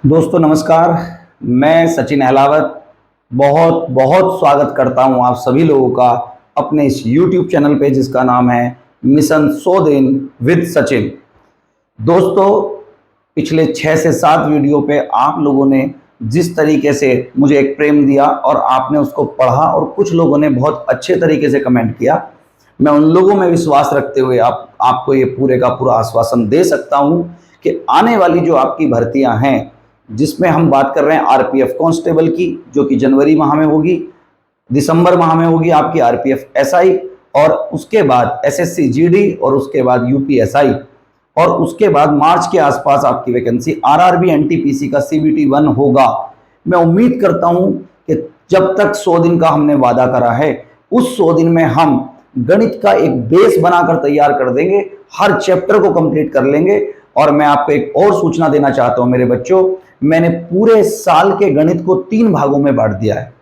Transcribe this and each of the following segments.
दोस्तों नमस्कार। मैं सचिन अहलावत बहुत बहुत स्वागत करता हूं आप सभी लोगों का अपने इस YouTube चैनल पे जिसका नाम है मिशन 100 दिन विद सचिन। दोस्तों पिछले 6 से 7 वीडियो पे आप लोगों ने जिस तरीके से मुझे एक प्रेम दिया और आपने उसको पढ़ा और कुछ लोगों ने बहुत अच्छे तरीके से कमेंट किया, मैं उन लोगों में विश्वास रखते हुए आपको ये पूरे का पूरा आश्वासन दे सकता हूं कि आने वाली जो आपकी भर्तियां हैं जिसमें हम बात कर रहे हैं आरपीएफ कांस्टेबल की, जो कि जनवरी माह में होगी, दिसंबर माह में होगी आपकी आरपीएफ एसआई, और उसके बाद एसएससी जीडी, और उसके बाद यूपीएसआई, और उसके बाद मार्च के आसपास आपकी वैकेंसी आरआरबी एनटीपीसी का सीबीटी 1 होगा। मैं उम्मीद करता हूं कि जब तक 100 दिन का हमने वादा करा है उस 100 दिन में हम गणित का एक बेस बनाकर तैयार कर देंगे, हर चैप्टर को कंप्लीट कर लेंगे। और मैं आपको एक और सूचना देना चाहता हूं मेरे बच्चों, मैंने पूरे साल के गणित को 3 भागों में बांट दिया है।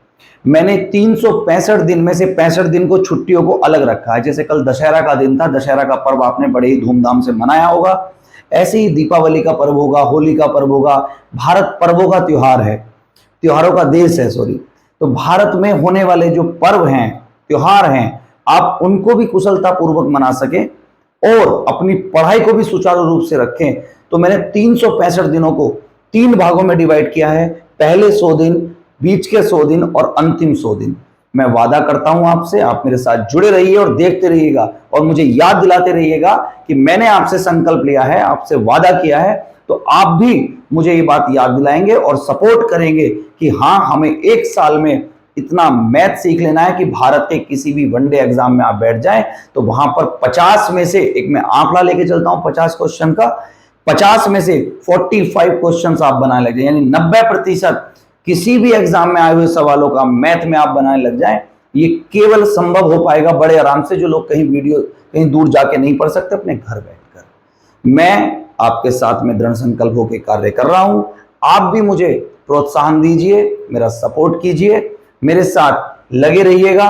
मैंने 365 दिन में से 65 दिन को छुट्टियों को अलग रखा है। जैसे कल दशहरा का दिन था, दशहरा का पर्व आपने बड़े ही धूमधाम से मनाया होगा, ऐसे ही दीपावली का पर्व होगा, होली का पर्व होगा। भारत पर्वों का त्योहार है, त्योहारों का देश है, सॉरी। तो भारत में होने वाले जो पर्व हैं, त्योहार हैं, आप उनको भी कुशलता पूर्वक मना सके और अपनी पढ़ाई को भी सुचारू रूप से रखें। तो मैंने 365 दिनों को 3 भागों में डिवाइड किया है, पहले 100 दिन, बीच के 100 दिन और अंतिम 100 दिन। मैं वादा करता हूं आपसे, आप मेरे साथ जुड़े रहिए और देखते रहिएगा और मुझे याद दिलाते रहिएगा कि मैंने आपसे संकल्प लिया है, आपसे वादा किया है। तो आप भी मुझे ये बात याद दिलाएंगे और सपोर्ट करेंगे कि हाँ, हमें एक साल में इतना मैथ सीख लेना है कि भारत के किसी भी वनडे एग्जाम में आप बैठ जाएं तो वहां पर 50 में से, एक मैं आंकड़ा लेके चलता हूं 50 क्वेश्चन का, 50 में से 45 क्वेश्चंस आप बनाने लग जाए, यानी 90% किसी भी एग्जाम में आए हुए सवालों का मैथ में आप बनाने लग जाएं। ये केवल संभव हो पाएगा बड़े आराम से, जो लोग कहीं दूर जाके नहीं पढ़ सकते, अपने घर बैठकर। मैं आपके साथ में दृढ़ संकल्प होकर कार्य कर रहा हूं। आप भी मुझे प्रोत्साहन दीजिए, मेरा सपोर्ट कीजिए, मेरे साथ लगे रहिएगा।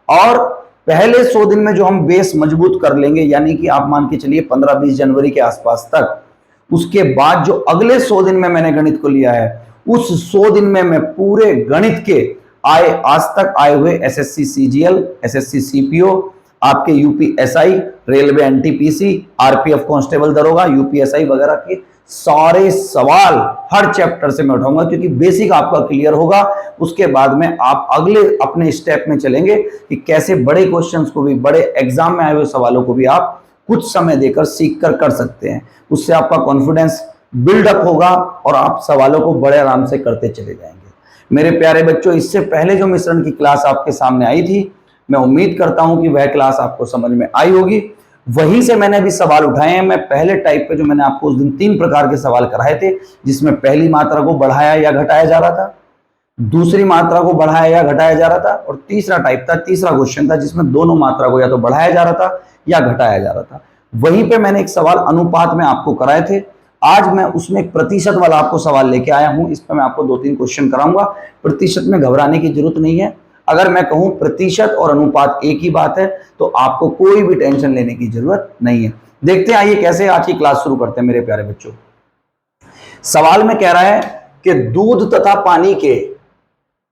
और पहले 100 दिन में जो हम बेस मजबूत कर लेंगे, यानी कि आप मान के चलिए 15-20 जनवरी के आसपास तक, उसके बाद जो अगले 100 दिन में मैंने गणित को लिया है, उस 100 दिन में मैं पूरे गणित के आज तक आए हुए एसएससी सीजीएल, एसएससी सीपीओ, आपके UPSI, railway NTPC, RPF constable दरोगा, यूपीएसआई वगैरह के सारे सवाल हर चैप्टर से मैं उठाऊंगा, क्योंकि बेसिक आपका क्लियर होगा। उसके बाद में आप अगले अपने स्टेप में चलेंगे कि कैसे बड़े क्वेश्चंस को भी, बड़े एग्जाम में आए हुए सवालों को भी आप कुछ समय देकर सीख कर सकते हैं। उससे आपका कॉन्फिडेंस बिल्डअप होगा और आप सवालों को बड़े आराम से करते चले जाएंगे। मेरे प्यारे बच्चों, इससे पहले जो मिश्रण की क्लास आपके सामने आई थी, मैं उम्मीद करता हूं कि वह क्लास आपको समझ में आई होगी। वहीं से मैंने अभी सवाल उठाए हैं। मैं पहले टाइप पे जो मैंने आपको उस दिन 3 प्रकार के सवाल कराए थे, जिसमें पहली मात्रा को बढ़ाया या घटाया जा रहा था, दूसरी मात्रा को बढ़ाया या घटाया जा रहा था, और तीसरा टाइप था, तीसरा क्वेश्चन था जिसमें दोनों मात्रा को या तो बढ़ाया जा रहा था या घटाया जा रहा था। वहीं पे मैंने एक सवाल अनुपात में आपको कराए थे। आज मैं उसमें एक प्रतिशत वाला आपको सवाल लेके आया हूं। इस पर मैं आपको 2-3 क्वेश्चन कराऊंगा। प्रतिशत में घबराने की जरूरत नहीं है। अगर मैं कहूं प्रतिशत और अनुपात एक ही बात है तो आपको कोई भी टेंशन लेने की जरूरत नहीं है। देखते हैं आइए कैसे आज की क्लास शुरू करते हैं मेरे प्यारे बच्चों। सवाल में कह रहा है कि दूध तथा पानी के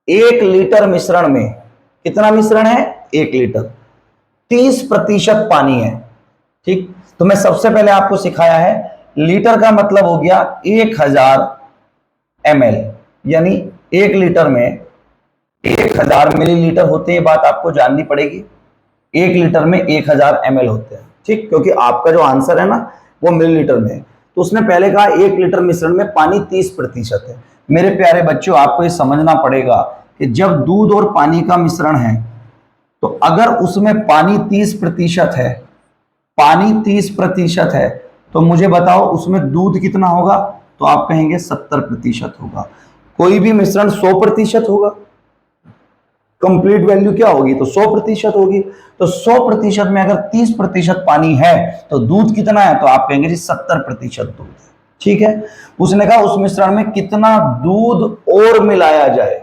1 लीटर मिश्रण में, कितना मिश्रण है? 1 लीटर, 30% पानी है। ठीक, तो मैं सबसे पहले आपको सिखाया है, लीटर का मतलब हो गया 1000 ml, यानी 1 लीटर में 1000 मिलीलीटर होते हैं। बात आपको जाननी पड़ेगी। 1 लीटर में 1000 ml होते हैं। ठीक, क्योंकि आपका जो आंसर है ना वो मिलीलीटर में है। तो उसने पहले कहा 1 लीटर मिश्रण में पानी 30% है। मेरे प्यारे बच्चों, आपको ये समझना पड़ेगा कि जब दूध और पानी का मिश्रण है तो अगर उसमें पानी 30% है, पानी 30% है, तो मुझे बताओ उसमें दूध कितना होगा? तो आप कहेंगे 70% होगा। कोई भी मिश्रण 100% होगा, कंप्लीट वैल्यू क्या होगी? तो 100% होगी। तो 100% में अगर 30% पानी है तो दूध कितना है? तो आप कहेंगे जी 70% दूध है। ठीक है। उसने कहा उस मिश्रण में कितना दूध और मिलाया जाए,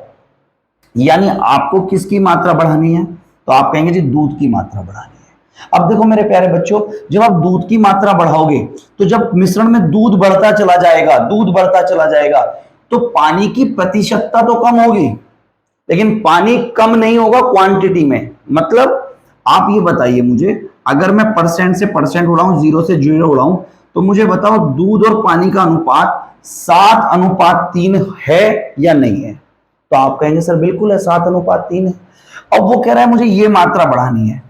यानी आपको किसकी मात्रा बढ़ानी है? तो आप कहेंगे जी दूध की मात्रा बढ़ानी है। अब देखो मेरे प्यारे बच्चों, जब आप दूध की मात्रा बढ़ाओगे तो जब मिश्रण में दूध बढ़ता चला जाएगा, दूध बढ़ता चला जाएगा, तो पानी की प्रतिशतता तो कम होगी, लेकिन पानी कम नहीं होगा क्वांटिटी में। मतलब आप ये बताइए मुझे, अगर मैं परसेंट से परसेंट उड़ाऊं, 0 से 0 उड़ाऊं, तो मुझे बताओ दूध और पानी का अनुपात 7:3 है या नहीं है? तो आप कहेंगे सर बिल्कुल है, 7:3 है। अब वो कह रहा है मुझे ये मात्रा बढ़ानी है।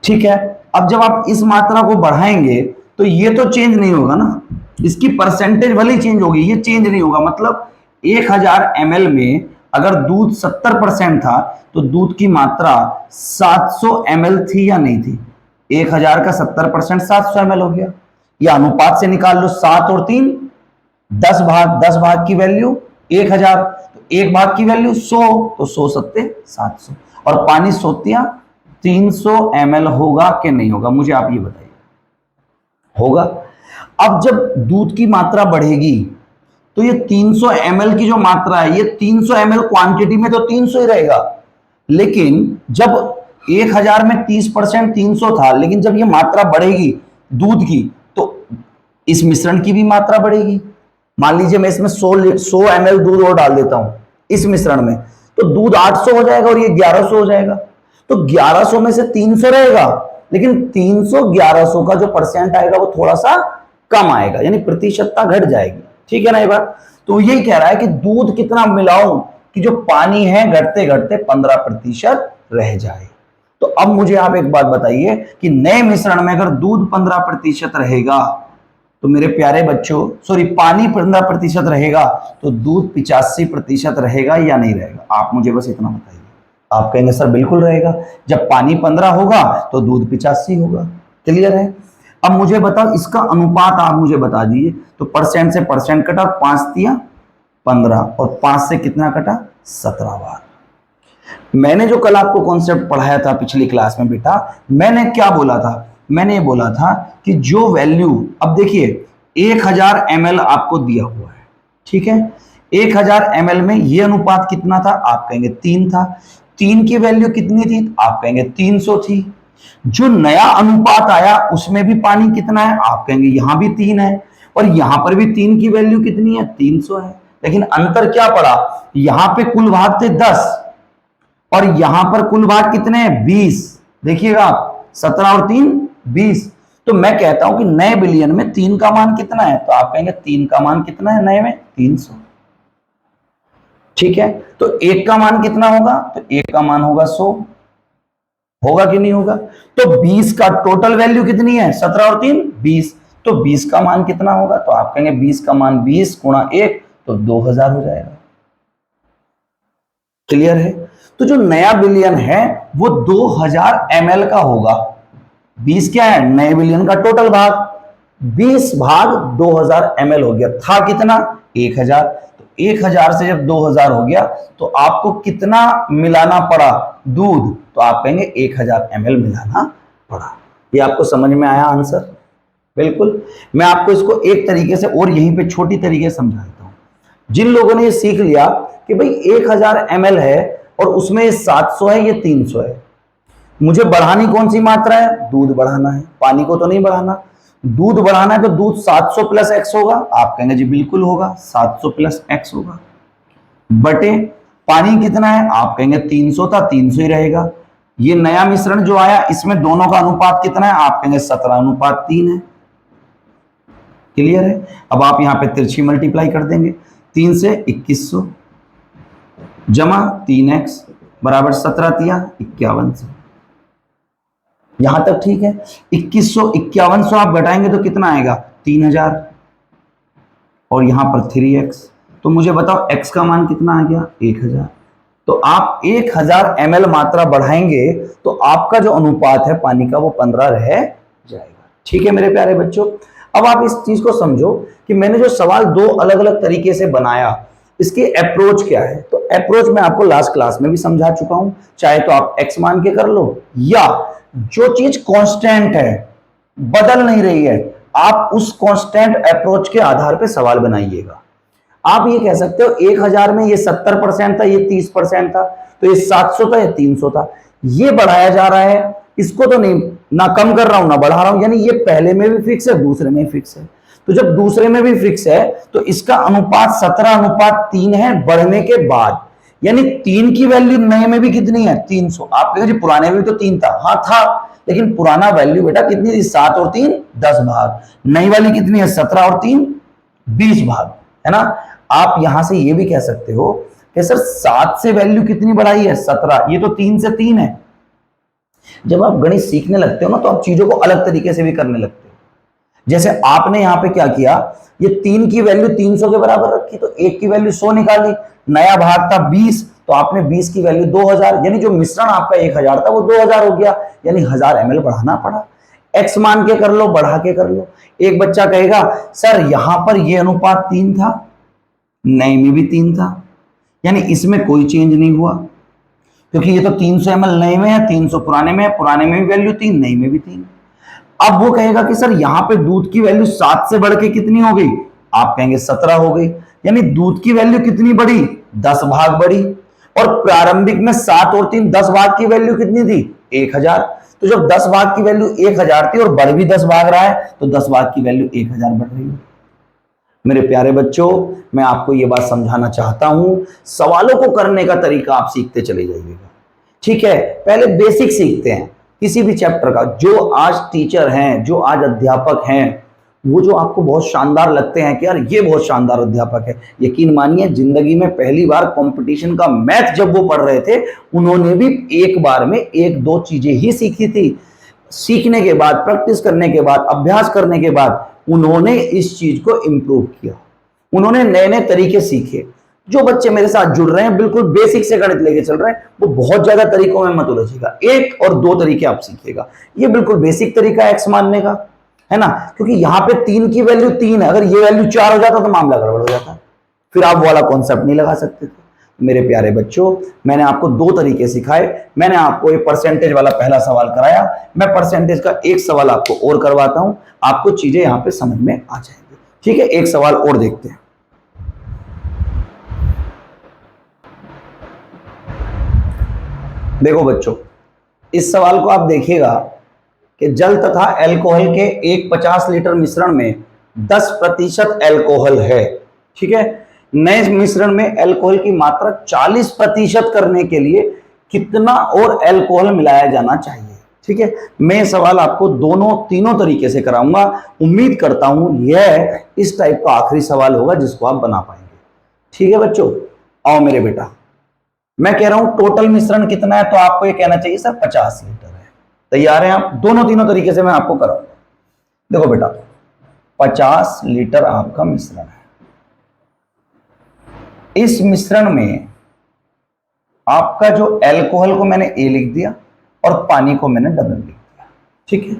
ठीक है, अब जब आप इस मात्रा को बढ़ाएंगे तो ये तो चेंज नहीं होगा ना, इसकी परसेंटेज भले ही चेंज होगी, ये चेंज नहीं होगा। मतलब 1000 ml में अगर दूध 70% था तो दूध की मात्रा 700 ml थी या नहीं थी? 1000 का 70% 700 ml हो गया। या अनुपात से निकाल लो, 7 और 3 10 भाग, 10 भाग की वैल्यू 1000, तो 1 भाग की वैल्यू 100, तो 100 सत्ते 700। और पानी सोतिया 300 ml होगा कि नहीं होगा? मुझे आप ये बताइए। होगा। अब जब दूध की मात्रा बढ़ेगी तो ये 300 ml की जो मात्रा है, ये 300 ml क्वांटिटी में तो 300 ही रहेगा, लेकिन जब 1000 में 30% 300 था, लेकिन जब ये मात्रा बढ़ेगी दूध की तो इस मिश्रण की भी मात्रा बढ़ेगी। मान लीजिए मैं इसमें 100 ml दूध और डाल देता हूं इस मिश्रण में, तो दूध 800 हो जाएगा और ये 1100 हो जाएगा। तो 1100 में से 300 रहेगा, लेकिन 300 1100 का जो परसेंट आएगा वो थोड़ा सा कम आएगा, यानी प्रतिशतता घट जाएगी। ठीक है ना ये बात? तो यही कह रहा है कि दूध कितना मिलाऊं कि जो पानी है घटते घटते 15% रह जाए। तो अब मुझे आप एक बात बताइए कि नए मिश्रण में अगर दूध 15% रहेगा तो मेरे प्यारे बच्चों, सॉरी, पानी 15% रहेगा तो दूध 85% रहेगा या नहीं रहेगा? आप मुझे बस इतना बताइए। आप कहेंगे सर बिल्कुल रहेगा, जब पानी 15 होगा तो दूध 85 होगा। क्लियर है? अब मुझे बताओ इसका अनुपात आप मुझे बता दीजिए। तो परसेंट से परसेंट कटा, 5 दिया 15, और 5 से कितना कटा? 17 बार। मैंने जो कल आपको कॉन्सेप्ट पढ़ाया था पिछली क्लास में बेटा, मैंने क्या बोला था? मैंने ये बोला था कि जो वैल्यू, अब देखिए 1000 ml आपको दिया हुआ है, ठीक है, 1000 ml में ये अनुपात कितना था? आप कहेंगे 3 था। 3 की वैल्यू कितनी थी? आप कहेंगे 300 थी। जो नया अनुपात आया उसमें भी पानी कितना है? आप कहेंगे यहां भी 3 है, और यहां पर भी 3 की वैल्यू कितनी है? 300 है। लेकिन अंतर क्या पड़ा? यहां पे कुल भाग थे 10 और यहां पर कुल भाग कितने हैं? 20। देखिएगा आप, 17 और 3 20। तो मैं कहता हूं कि नए बिलियन में 3 का मान कितना है? तो आप कहेंगे 3 का मान कितना है नए में? 300। ठीक है, तो 1 का मान कितना होगा? तो 1 का मान होगा 100। होगा कि नहीं होगा? तो 20 का टोटल वैल्यू कितनी है? 17 और 3 20। तो 20 का मान कितना होगा? तो आप कहेंगे 20 का मान 20 गुणा 1, तो 2000 हो जाएगा। क्लियर है? तो जो नया बिलियन है वो 2000 ml का होगा। 20 क्या है? नए बिलियन का टोटल भाग, 20 भाग 2000 ml हो गया। था कितना? 1000। तो 1000 से जब 2000 हो गया तो आपको कितना मिलाना पड़ा दूध? तो आप कहेंगे 1000 ml मिलाना पड़ा। ये आपको समझ में आया आंसर? बिल्कुल। मैं आपको इसको एक तरीके से और यहीं पे छोटी तरीके से समझा देता हूं। जिन लोगों ने ये सीख लिया कि भाई 1000 ml है और उसमें 700 है, ये 300 है, मुझे बढ़ानी कौन सी मात्रा है? दूध बढ़ाना है, पानी को तो नहीं बढ़ाना। दूध बढ़ाना है तो दूध 700 प्लस x होगा। आप कहेंगे जी बिल्कुल होगा, 700 प्लस x होगा, बटे पानी कितना है? आप कहेंगे 300 था, 300 ही रहेगा। ये नया मिश्रण जो आया इसमें दोनों का अनुपात कितना है? आप कहेंगे 17:3 है। क्लियर है? अब आप यहां पे तिरछी मल्टीप्लाई कर देंगे, 3 से 2100 जमा 3x बराबर 17 तिया 5100। यहां तक ठीक है? 2100 5100 आप घटाएंगे तो कितना आएगा? 3000, और यहां पर 3x। तो मुझे बताओ x का मान कितना आ गया? 1000। तो आप 1000 ml मात्रा बढ़ाएंगे तो आपका जो अनुपात है पानी का वो 15 रह जाएगा। ठीक है मेरे प्यारे बच्चों? अब आप इस चीज को समझो कि मैंने जो सवाल दो अलग अलग तरीके से बनाया, इसकी अप्रोच क्या है? तो अप्रोच मैं आपको लास्ट क्लास में भी समझा चुका हूं। चाहे तो आप x मान के कर लो, या जो चीज कांस्टेंट है, बदल नहीं रही है, आप उस कांस्टेंट अप्रोच के आधार पे सवाल बनाइएगा। आप ये कह सकते हो 1000 में ये 70% था, ये 30% था, तो ये 700 था, ये 300 था, ये बढ़ाया जा रहा है, इसको तो नहीं ना कम कर रहा हूं ना बढ़ा रहा हूं, यानी ये पहले में भी फिक्स है, दूसरे में भी फिक्स है। तो जब दूसरे में भी फिक्स है तो इसका अनुपात 17:3 है बढ़ने के बाद, यानी 3 की वैल्यू नए में भी कितनी है, 300। आप कहेंगे जी पुराने में भी तो 3 था, हाँ था, लेकिन पुराना वैल्यू बेटा कितनी थी, 7 और 3 10 भाग, नई वाली कितनी है, 17 और 3 20 भाग, है ना। आप यहां से ये भी कह सकते हो कि सर 7 से वैल्यू कितनी बढ़ाई है, 17, ये तो 3 से 3 है। जब आप गणित सीखने लगते हो ना तो आप चीजों को अलग तरीके से भी करने लगते हो। जैसे आपने यहां पे क्या किया, ये 3 की वैल्यू 300 के बराबर रखी तो 1 की वैल्यू 100 निकाली, नया भाग था 20 तो आपने 20 की वैल्यू 2000, यानी जो मिश्रण आपका 1000 था वो 2000 हो गया, यानी 1000 ml बढ़ाना पड़ा। एक्स मान के कर लो, बढ़ा के कर लो। एक बच्चा कहेगा सर यहां पर ये अनुपात 3 था, नए में भी 3 था, यानी इसमें कोई चेंज नहीं हुआ, क्योंकि ये तो 300 ml नए में है, 300 पुराने में है, पुराने में भी वैल्यू 3, नए में भी 3। अब वो कहेगा कि सर यहां पे दूध की वैल्यू 7 से बढ़ के कितनी हो गई, आप कहेंगे 17 हो गई, यानी दूध की वैल्यू कितनी बढ़ी, 10 भाग बढ़ी। और प्रारंभिक में 7 और 3 10 भाग की वैल्यू कितनी थी, 1000। तो जब 10 भाग की वैल्यू 1000 थी और बढ़ भी 10 भाग रहा है तो 10 भाग की वैल्यू 1000 बढ़ रही है। मेरे प्यारे बच्चों, मैं आपको यह बात समझाना चाहता हूं, सवालों को करने का तरीका आप सीखते चले जाइएगा, ठीक है। पहले बेसिक सीखते हैं किसी भी चैप्टर का। जो आज टीचर हैं, जो आज अध्यापक हैं, वो जो आपको बहुत शानदार लगते हैं कि यार ये बहुत शानदार अध्यापक है, यकीन मानिए जिंदगी में पहली बार कंपटीशन का मैथ जब वो पढ़ रहे थे, उन्होंने भी एक बार में एक दो चीजें ही सीखी थी। सीखने के बाद, प्रैक्टिस करने के बाद, अभ्यास करने के बाद उन्होंने इस चीज को इंप्रूव किया, उन्होंने नए नए तरीके सीखे। जो बच्चे मेरे साथ जुड़ रहे हैं, बिल्कुल बेसिक से गणित लेके चल रहे हैं, वो बहुत ज्यादा तरीकों में मत उलझिएगा, एक और दो तरीके आप सीखिएगा। ये बिल्कुल बेसिक तरीका है एक्स मानने का, है ना, क्योंकि यहां पे 3 की वैल्यू 3 है, अगर ये वैल्यू 4 हो जाता तो मामला गड़बड़ हो जाता, फिर आप वाला कॉन्सेप्ट नहीं लगा सकते थे। मेरे प्यारे बच्चों, मैंने आपको दो तरीके सिखाए। मैंने आपको एक परसेंटेज वाला पहला सवाल कराया, मैं परसेंटेज का एक सवाल आपको और करवाता हूं, आपको चीजें यहां पे समझ में आ जाएंगी, ठीक है। एक सवाल और देखते हैं। देखो बच्चों, इस सवाल को आप देखिएगा कि जल तथा अल्कोहल के एक 50 लीटर मिश्रण में 10% अल्कोहल है, ठीक है। नए मिश्रण में अल्कोहल की मात्रा 40% करने के लिए कितना और अल्कोहल मिलाया जाना चाहिए, ठीक है। मैं सवाल आपको तीनों तरीके से कराऊंगा। उम्मीद करता हूं यह इस टाइप का आखिरी सवाल होगा जिसको आप बना पाएंगे, ठीक है बच्चों। आओ मेरे बेटा, मैं कह रहा हूं टोटल मिश्रण कितना है, तो आपको ये कहना चाहिए सर 50 लीटर है। तैयार हैं आप, तीनों तरीके से मैं आपको कराऊंगा। देखो बेटा, 50 लीटर आपका मिश्रण है। इस मिश्रण में आपका जो अल्कोहल को मैंने ए लिख दिया और पानी को मैंने डबल लिख दिया, ठीक है।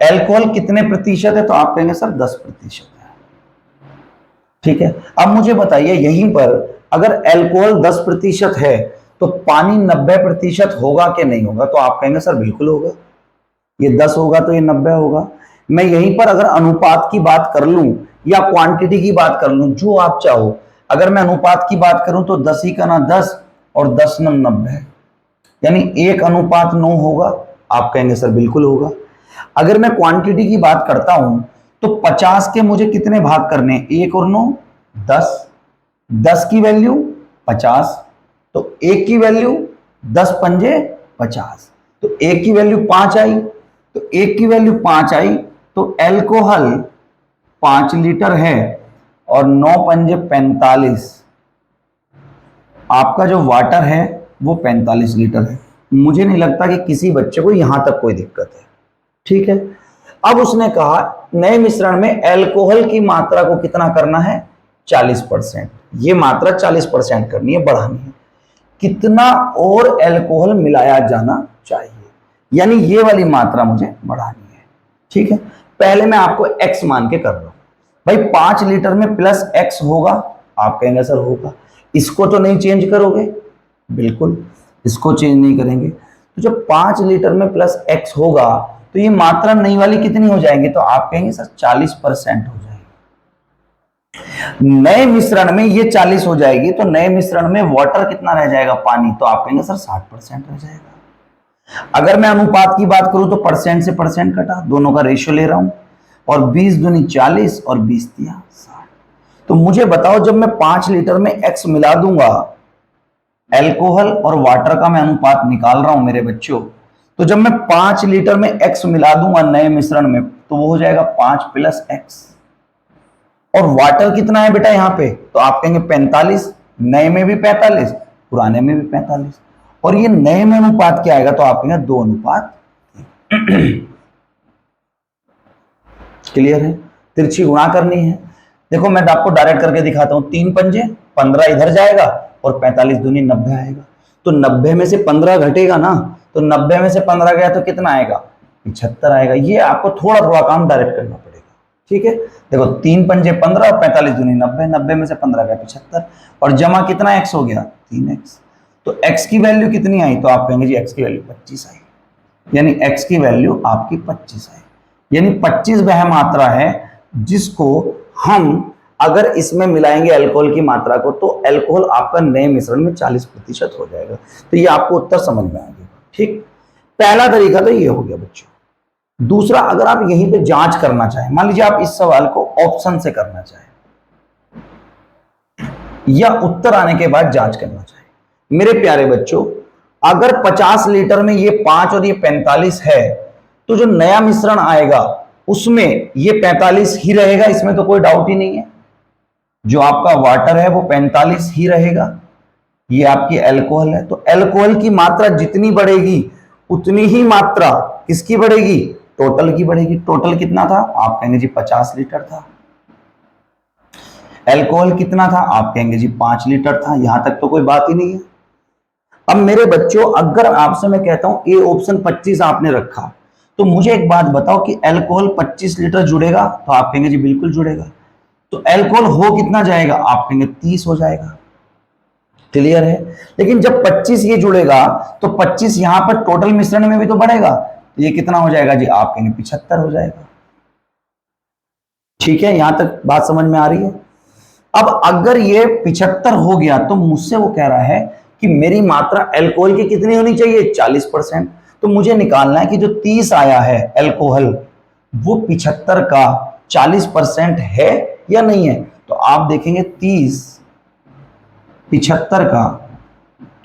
अल्कोहल कितने प्रतिशत है, तो आप कहेंगे सर 10% है, ठीक है। अब मुझे बताइए यहीं पर अगर अल्कोहल 10% है तो पानी 90% होगा कि नहीं होगा, तो आप कहेंगे सर बिल्कुल होगा, ये 10 होगा तो ये 90 होगा। मैं यहीं पर अगर अनुपात की बात कर लूं या क्वांटिटी की बात कर लूं, जो आप चाहो, अगर मैं अनुपात की बात करूं तो 10 ही का ना 10 और 10 ना 90, यानी 1:9 होगा, आप कहेंगे सर बिल्कुल होगा। अगर मैं क्वांटिटी की बात करता हूं तो 50 के मुझे कितने भाग करने, 1 और 9 10, 10 की वैल्यू 50, तो 1 की वैल्यू 10 पंजे 50, तो 1 की वैल्यू 5 आई, तो 1 की वैल्यू 5 आई, तो अल्कोहल 5 लीटर है और 9 पंजे 45, आपका जो वाटर है वो 45 लीटर है। मुझे नहीं लगता कि किसी बच्चे को यहां तक कोई दिक्कत है, ठीक है। अब उसने कहा नए मिश्रण में अल्कोहल की मात्रा को कितना करना है, 40%। ये मात्रा 40% करनी है, बढ़ानी है। कितना और अल्कोहल मिलाया जाना चाहिए, यानी ये वाली मात्रा मुझे बढ़ानी है, ठीक है। पहले मैं आपको x मान के कर रहा हूं भाई, 5 लीटर में प्लस x होगा, आप कहेंगे सर होगा। इसको तो नहीं चेंज करोगे, बिल्कुल इसको चेंज नहीं करेंगे। तो जब 5 लीटर में प्लस x होगा तो ये मात्रा नई वाली कितनी हो जाएगी, तो आप कहेंगे सर 40% हो जाएगी। नए मिश्रण में ये 40 हो जाएगी, तो नए मिश्रण में वाटर कितना रह जाएगा, पानी, तो आप कहेंगे सर 60% रह जाएगा। अगर मैं अनुपात की बात करूं तो परसेंट से परसेंट कटा, दोनों का रेशियो ले रहा हूं, और 20 दूनी 40 और 20 दिया 60। तो मुझे बताओ, जब मैं 5 लीटर में एक्स मिला दूंगा, एल्कोहल और वाटर का मैं अनुपात निकाल रहा हूं मेरे बच्चों, तो जब मैं 5 लीटर में एक्स मिला दूंगा नए मिश्रण में, तो वो हो जाएगा 5 प्लस एक्स। और वाटर कितना है बेटा यहां पे, तो आप कहेंगे 45, नए में भी 45, पुराने में भी 45, और ये नए में अनुपात क्या आएगा, तो आप कहेंगे 2 अनुपात। क्लियर है? तिरछी गुणा करनी है। देखो मैं आपको डायरेक्ट करके दिखाता हूं, 3 पंजे 15 इधर जाएगा और 45 दूनी 90 आएगा। तो 90 में से 15 घटेगा ना, तो 90 में से 15 गया तो कितना आएगा, 75 आएगा। ये आपको थोड़ा थोड़ा काम डायरेक्ट करना पड़ेगा, ठीक है। देखो 3 पंजे 15 और 45 दूनी 90, 90 में से 15 गया 75, और जमा कितना एक्स हो गया, 3x। तो x की वैल्यू कितनी आई, तो आप कहेंगे जी x की वैल्यू 25 आई, यानी x की वैल्यू आपकी 25 आई। यानी 25 वह मात्रा है जिसको हम अगर इसमें मिलाएंगे अल्कोहल की मात्रा को, तो अल्कोहल आपका नए मिश्रण में 40% हो जाएगा। तो ये आपको उत्तर समझ में आ गया, ठीक। पहला तरीका तो ये हो गया बच्चों। दूसरा, अगर आप यहीं पे जांच करना चाहें, मान लीजिए आप इस सवाल को ऑप्शन से करना चाहें या उत्तर आने के बाद जांच करना चाहें, मेरे प्यारे बच्चों, अगर 50 लीटर में ये 5 और ये 45 है, तो जो नया मिश्रण आएगा उसमें ये 45 ही रहेगा, इसमें तो कोई डाउट ही नहीं है। जो आपका वाटर है वो 45 ही रहेगा, ये आपकी अल्कोहल है। तो अल्कोहल की मात्रा जितनी बढ़ेगी उतनी ही मात्रा किसकी बढ़ेगी, टोटल की बढ़ेगी। टोटल कितना था, आप कहेंगे जी 50 लीटर था। अल्कोहल कितना था, आप कहेंगे जी 5 लीटर था। यहां तक तो कोई बात ही नहीं है। अब मेरे बच्चों, अगर आपसे मैं कहता हूं ए ऑप्शन 25 आपने रखा, तो मुझे एक बात बताओ कि अल्कोहल 25 लीटर जुड़ेगा, तो आप कहेंगे जी बिल्कुल जुड़ेगा। तो अल्कोहल हो कितना जाएगा, आप कहेंगे 30 हो जाएगा। क्लियर है? लेकिन जब 25 ये जुड़ेगा तो 25 यहां पर टोटल मिश्रण में भी तो बढ़ेगा, तो ये कितना हो जाएगा जी, आप कहेंगे 75 हो जाएगा। ठीक है, यहां तक बात समझ में आ रही है? अब अगर ये 75 हो गया तो मुझसे वो कह रहा है कि मेरी मात्रा अल्कोहल की कितनी होनी चाहिए, 40%। तो मुझे निकालना है कि जो 30 आया है अल्कोहल, वो 75 का 40% है या नहीं है। तो आप देखेंगे 30 75 का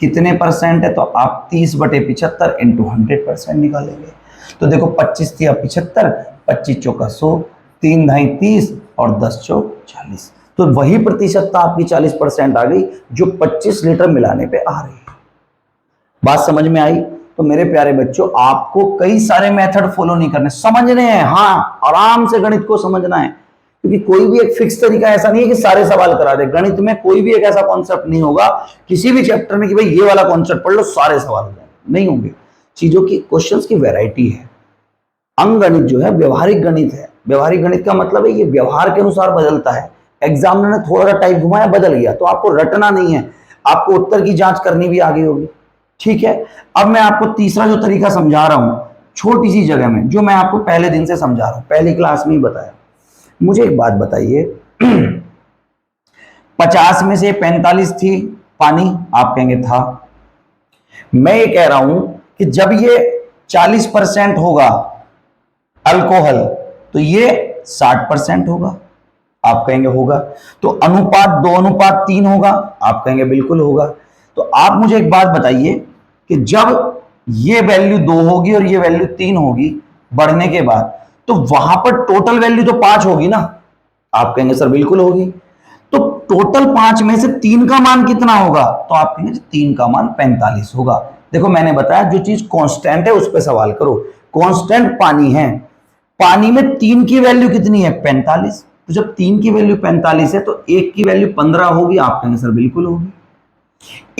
कितने परसेंट है, तो आप 30/75 इंटू 100% निकालेंगे। तो देखो 25 दिया 75, 25 चौका 100, 3 ढाई 30 और 10 चौक 40। तो वही प्रतिशतता आपकी 40% आ गई जो 25 लीटर मिलाने पे आ रही है। बात समझ में आई? तो मेरे प्यारे बच्चों, आपको कई सारे मेथड फॉलो नहीं करने, समझने हैं। हाँ, आराम से गणित को समझना है, क्योंकि कोई भी एक फिक्स तरीका ऐसा नहीं है कि सारे सवाल करा दे। गणित में कोई भी एक ऐसा कॉन्सेप्ट नहीं होगा किसी भी चैप्टर में कि भाई ये वाला कॉन्सेप्ट पढ़ लो सारे सवाल हो जाएंगे, नहीं होंगे। चीजों की, क्वेश्चंस की वैरायटी है। अंकगणित जो है व्यवहारिक गणित है। व्यवहारिक गणित का मतलब है ये व्यवहार के अनुसार बदलता है। एग्जामिनर ने थोड़ा सा टाइप घुमाया, बदल गया, तो आपको रटना नहीं है, आपको उत्तर की जांच करनी भी आगे होगी। ठीक है, अब मैं आपको तीसरा जो तरीका समझा रहा हूं, छोटी सी जगह में, जो मैं आपको पहले दिन से समझा रहा हूं, पहली क्लास में ही बताया। मुझे एक बात बताइए, 50 में से 45 थी पानी, आप कहेंगे था। मैं ये कह रहा हूं कि जब ये 40% होगा अल्कोहल, तो ये 60% होगा, आप कहेंगे होगा। तो अनुपात 2:3 होगा, आप कहेंगे बिल्कुल होगा। तो आप मुझे एक बात बताइए कि जब ये वैल्यू 2 होगी और ये वैल्यू 3 होगी बढ़ने के बाद, तो वहां पर टोटल वैल्यू तो 5 होगी ना, आप कहेंगे सर बिल्कुल होगी। तो टोटल 5 में से 3 का मान कितना होगा, तो आप कहेंगे 3 का मान 45 होगा। देखो मैंने बताया जो चीज कांस्टेंट है उस पर सवाल करो। कांस्टेंट पानी है, पानी में 3 की वैल्यू कितनी है, 45। तो जब 3 की वैल्यू 45 है तो 1 की वैल्यू 15 होगी, आप कहेंगे सर बिल्कुल होगी।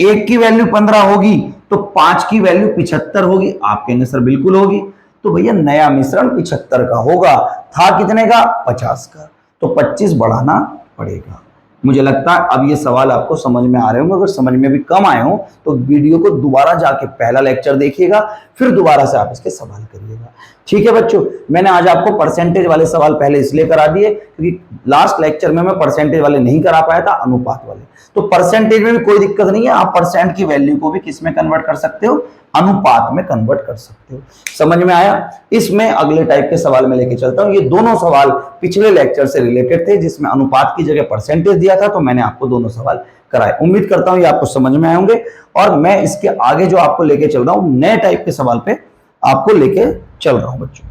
1 की वैल्यू 15 होगी तो 5 की वैल्यू 75 होगी, आप कहेंगे सर बिल्कुल होगी। तो भैया नया मिश्रण 75 का होगा, था कितने का, 50 का, तो 25 बढ़ाना पड़ेगा। मुझे लगता है अब ये सवाल आपको समझ में आ रहे होंगे। अगर समझ में भी कम आए हो तो वीडियो को दोबारा जाके पहला लेक्चर देखिएगा, फिर दोबारा से आप इसके सवाल करिएगा। ठीक है बच्चों, मैंने आज आपको परसेंटेज वाले सवाल पहले इसलिए करा दिए क्योंकि लास्ट लेक्चर में मैं परसेंटेज वाले नहीं करा पाया था, अनुपात वाले। तो परसेंटेज में भी कोई दिक्कत नहीं है, आप परसेंट की वैल्यू को भी किस में कन्वर्ट कर सकते हो, अनुपात में कन्वर्ट कर सकते हो। समझ में आया? इसमें अगले टाइप के सवाल में लेके चलता हूं। ये दोनों सवाल पिछले लेक्चर से रिलेटेड थे, जिसमें अनुपात की जगह परसेंटेज दिया था, तो मैंने आपको दोनों सवाल कराए। उम्मीद करता हूं ये आपको समझ में आए होंगे, और मैं इसके आगे जो आपको लेके चल रहा हूं, नए टाइप के सवाल पे आपको लेके चल रहा हूं बच्चों।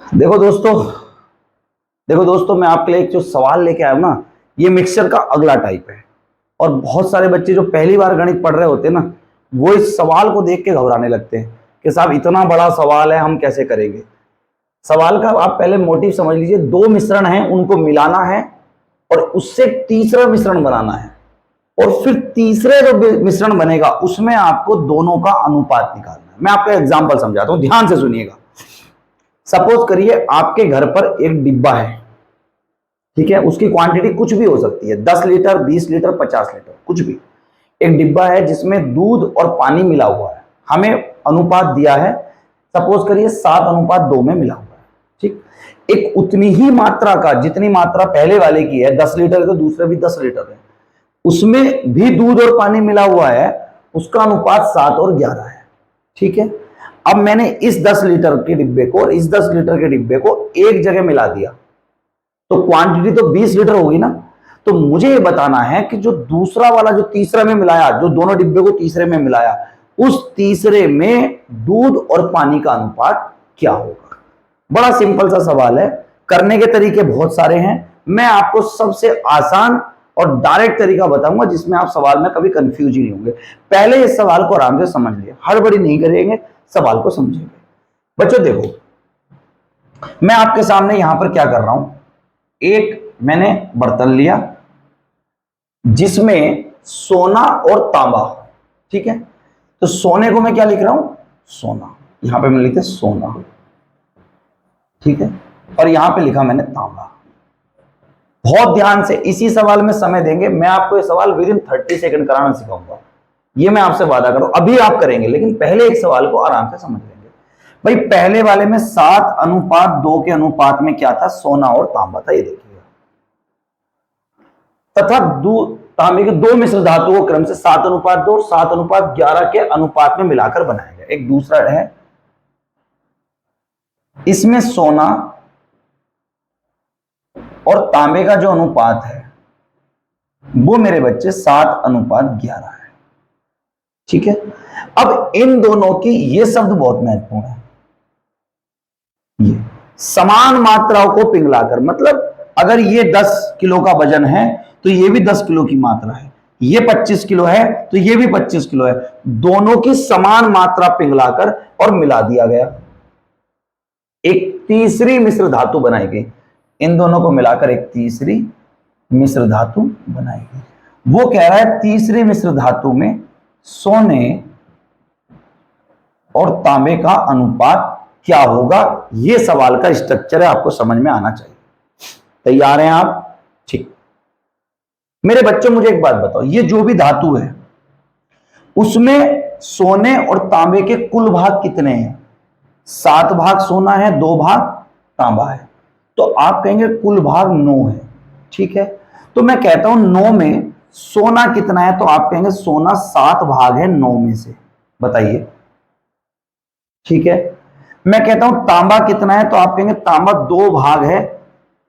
देखो दोस्तों, मैं आपके लिए एक जो सवाल लेके आया हूं ना, ये मिक्सचर का अगला टाइप है। और बहुत सारे बच्चे जो पहली बार गणित पढ़ रहे होते हैं ना, वो इस सवाल को देख के घबराने लगते हैं कि साहब इतना बड़ा सवाल है, हम कैसे करेंगे। सवाल का आप पहले मोटिव समझ लीजिए। दो मिश्रण हैं, उनको मिलाना है और उससे तीसरा मिश्रण बनाना है, और फिर तीसरे जो मिश्रण बनेगा उसमें आपको दोनों का अनुपात निकालना है। मैं आपको एग्जांपल समझाता हूं, ध्यान से सुनिएगा। सपोज करिए आपके घर पर एक डिब्बा है, ठीक है। उसकी क्वांटिटी कुछ भी हो सकती है, 10 लीटर, 20 लीटर, 50 लीटर, कुछ भी। एक डिब्बा है जिसमें दूध और पानी मिला हुआ है। हमें अनुपात दिया है, सपोज करिए 7:2 में मिला हुआ है, ठीक। एक उतनी ही मात्रा का, जितनी मात्रा पहले वाले की है, 10 लीटर, तो दूसरे भी 10 लीटर है, उसमें भी दूध और पानी मिला हुआ है, उसका अनुपात 7 और 11 है, ठीक है। अब मैंने इस 10 लीटर के डिब्बे को और इस 10 लीटर के डिब्बे को एक जगह मिला दिया, तो क्वांटिटी तो 20 लीटर होगी ना। तो मुझे ये बताना है कि जो दूसरा वाला, जो तीसरा में मिलाया, जो दोनों डिब्बे को तीसरे में मिलाया, उस तीसरे में दूध और पानी का अनुपात क्या होगा। बड़ा सिंपल सा सवाल है, करने के तरीके बहुत सारे हैं। मैं आपको सबसे आसान और डायरेक्ट तरीका बताऊंगा, जिसमें आप सवाल में कभी कंफ्यूज ही नहीं होंगे। पहले इस सवाल को आराम से समझ लिए, हड़बड़ी नहीं करेंगे, सवाल को समझेंगे। बच्चों देखो, मैं आपके सामने यहां पर क्या कर रहा हूं, एक मैंने बर्तन लिया जिसमें सोना और तांबा, ठीक है। तो सोने को मैं क्या लिख रहा हूं, सोना, यहां पे मैंने लिखा सोना, ठीक है। और यहां पे लिखा मैंने तांबा। बहुत ध्यान से इसी सवाल में समय देंगे। मैं आपको ये सवाल विद इन 30 सेकंड कराना सिखाऊंगा, ये मैं आपसे वादा करूं। अभी आप करेंगे, लेकिन पहले एक सवाल को आराम से समझ लेंगे। भाई पहले वाले में 7:2 के अनुपात में क्या था, सोना और तांबा था, ये देखिएगा। तथा तांबे के दो मिश्र धातुओं को क्रम से 7:2 और 7:11 के अनुपात में मिलाकर बनाया गया। एक दूसरा है, इसमें सोना और तांबे का जो अनुपात है वो मेरे बच्चे 7:11 है, ठीक है। अब इन दोनों की, ये शब्द बहुत महत्वपूर्ण है, ये समान मात्राओं को पिघलाकर, मतलब अगर ये 10 किलो का वजन है तो ये भी 10 किलो की मात्रा है, ये 25 किलो है तो ये भी 25 किलो है, दोनों की समान मात्रा पिघलाकर और मिला दिया गया, एक तीसरी मिश्र धातु बनाई गई। इन दोनों को मिलाकर एक तीसरी मिश्र धातु बनाई गई। वो कह रहा है तीसरी मिश्र धातु में सोने और तांबे का अनुपात क्या होगा। ये सवाल का स्ट्रक्चर है, आपको समझ में आना चाहिए। तैयार हैं आप? ठीक। मेरे बच्चों मुझे एक बात बताओ, ये जो भी धातु है उसमें सोने और तांबे के कुल भाग कितने हैं? 7 भाग सोना है, 2 भाग तांबा है, तो आप कहेंगे कुल भाग 9 है, ठीक है। तो मैं कहता हूं 9 में सोना कितना है, तो आप कहेंगे सोना 7 भाग है 9 में से, बताइए, ठीक है। मैं कहता हूं तांबा कितना है, तो आप कहेंगे तांबा 2 भाग है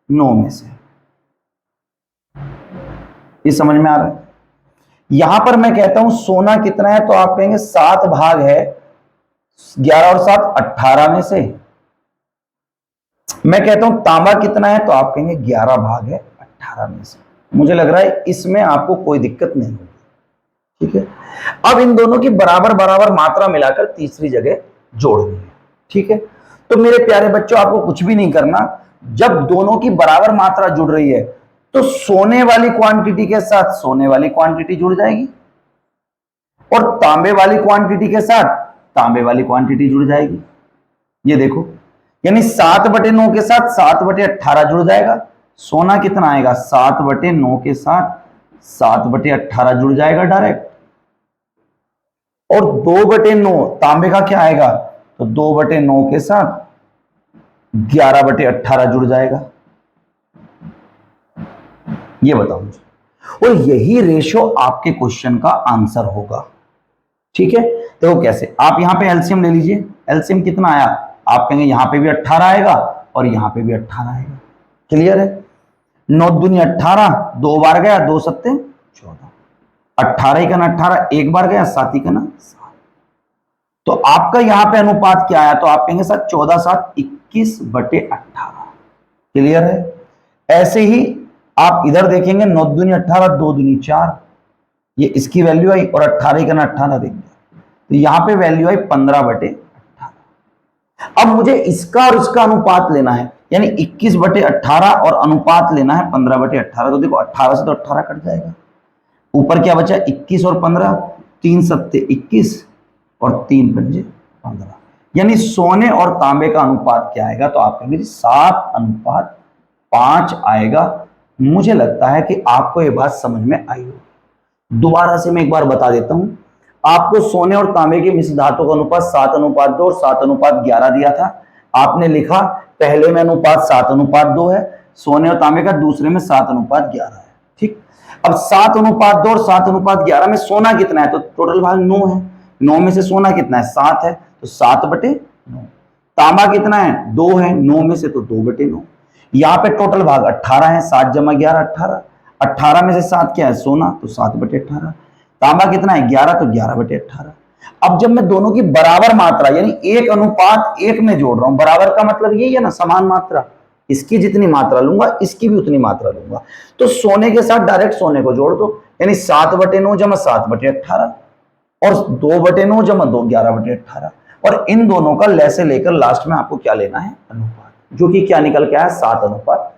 9 में से। ये समझ में आ रहा है? यहां पर मैं कहता हूं सोना कितना है, तो आप कहेंगे 7 भाग है 11 और 7 18 में से। मैं कहता हूं तांबा कितना है, तो आप कहेंगे 11 भाग है 18 में से। मुझे लग रहा है इसमें आपको कोई दिक्कत नहीं होगी, ठीक है। अब इन दोनों की बराबर बराबर मात्रा मिलाकर तीसरी जगह जोड़नी है, ठीक है। तो मेरे प्यारे बच्चों, आपको कुछ भी नहीं करना। जब दोनों की बराबर मात्रा जुड़ रही है तो सोने वाली क्वांटिटी के साथ सोने वाली क्वांटिटी जुड़ जाएगी और तांबे वाली क्वांटिटी के साथ तांबे वाली क्वांटिटी जुड़ जाएगी। ये देखो, यानी 7/9 के साथ 7/18 जुड़ जाएगा। सोना कितना आएगा, 7/9 के साथ 7/18 जुड़ जाएगा डायरेक्ट। और 2/9 तांबे का क्या आएगा, तो 2/9 के साथ 11/18 जुड़ जाएगा। ये बताओ मुझे, और यही रेशो आपके क्वेश्चन का आंसर होगा, ठीक है। तो कैसे, आप यहाँ पे एलसीएम ले लीजिए। एलसीएम कितना आया, आप कहेंगे यहाँ पे भी 18 आएगा और यहाँ पे भी 18 आएगा। क्लियर है? 9 दूनी 18, 2 बार गया, 2 सत्ते 14, 18 का ना 18 एक बार गया, 7 का ना 7। तो आपका यहाँ पे अनुपात क्या आया, तो आप कहेंगे सर 14 7 21/18। क्लियर है? ऐसे ही आप इधर देखेंगे 9 दूनी 18, 2 दूनी 4, ये इसकी वैल्यू आई, और 18 का ना 18 देंगे तो यहाँ पे वैल्यू आई 15/18। अब मुझे इसका और इसका अनुपात लेना है, यानी 21/18 और अनुपात लेना है 15/18। तो देखो 18 से तो 18 कट जाएगा, ऊपर क्या बचा 21 और 15, 3 सत्ते 21 और 3 पंजे 15, यानी सोने और तांबे का अनुपात क्या आएगा, तो आप कहेंगे 7:5 आएगा। मुझे लगता है कि आपको ये बात समझ में आई होगी। दोबारा से मैं एक बार बता देता हूं, आपको सोने और तांबे के मिश्र धातु का अनुपात 7:2 और 7:11 दिया था। आपने लिखा पहले में अनुपात 7:2 है, सोने और तांबे का दूसरे में 7:11 है। ठीक, अब 7:2 और 7:11 में सोना कितना है, तो टोटल भाग 9 है। 9 में से सोना कितना है, 7 है, तो 7/9। तांबा कितना है, 2 है, 9 में से तो 2/9। यहाँ पे टोटल भाग 18 है, 7 × 11 18। 18 में से 7 क्या है, सोना, तो 7/18। तांबा कितना है, 11, तो 11/18। अब जब मैं दोनों की बराबर मात्रा यानी 1:1 में जोड़ रहा हूं, बराबर का मतलब यही है ना, समान मात्रा, इसकी जितनी मात्रा लूंगा इसकी भी उतनी मात्रा लूंगा। तो सोने के साथ डायरेक्ट सोने को जोड़ दो, यानी 7/9 = 7/18 और 2/9 = 2 11/18। और इन दोनों का ले से लेकर लास्ट में आपको क्या लेना है, अनुपात, जो कि क्या निकल के आया 7:5।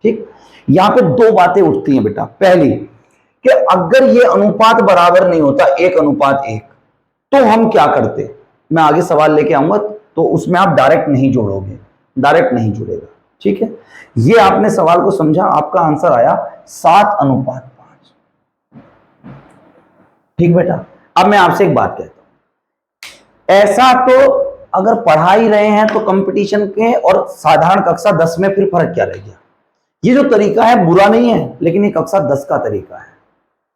ठीक, यहां पे 2 बातें उठती हैं बेटा। पहली कि अगर ये अनुपात बराबर नहीं होता 1:1, तो हम क्या करते, मैं आगे सवाल लेके आऊंगा, तो उसमें आप डायरेक्ट नहीं जोड़ोगे, डायरेक्ट नहीं जुड़ेगा। ठीक है, ये आपने सवाल को समझा, आपका आंसर आया 7:5। ठीक बेटा, अब मैं आपसे एक बात कहता हूं, ऐसा तो अगर पढ़ा ही रहे हैं तो कंपटीशन के और साधारण कक्षा 10 में फिर फर्क क्या रह गया। ये जो तरीका है बुरा नहीं है, लेकिन ये कक्षा 10 का तरीका है।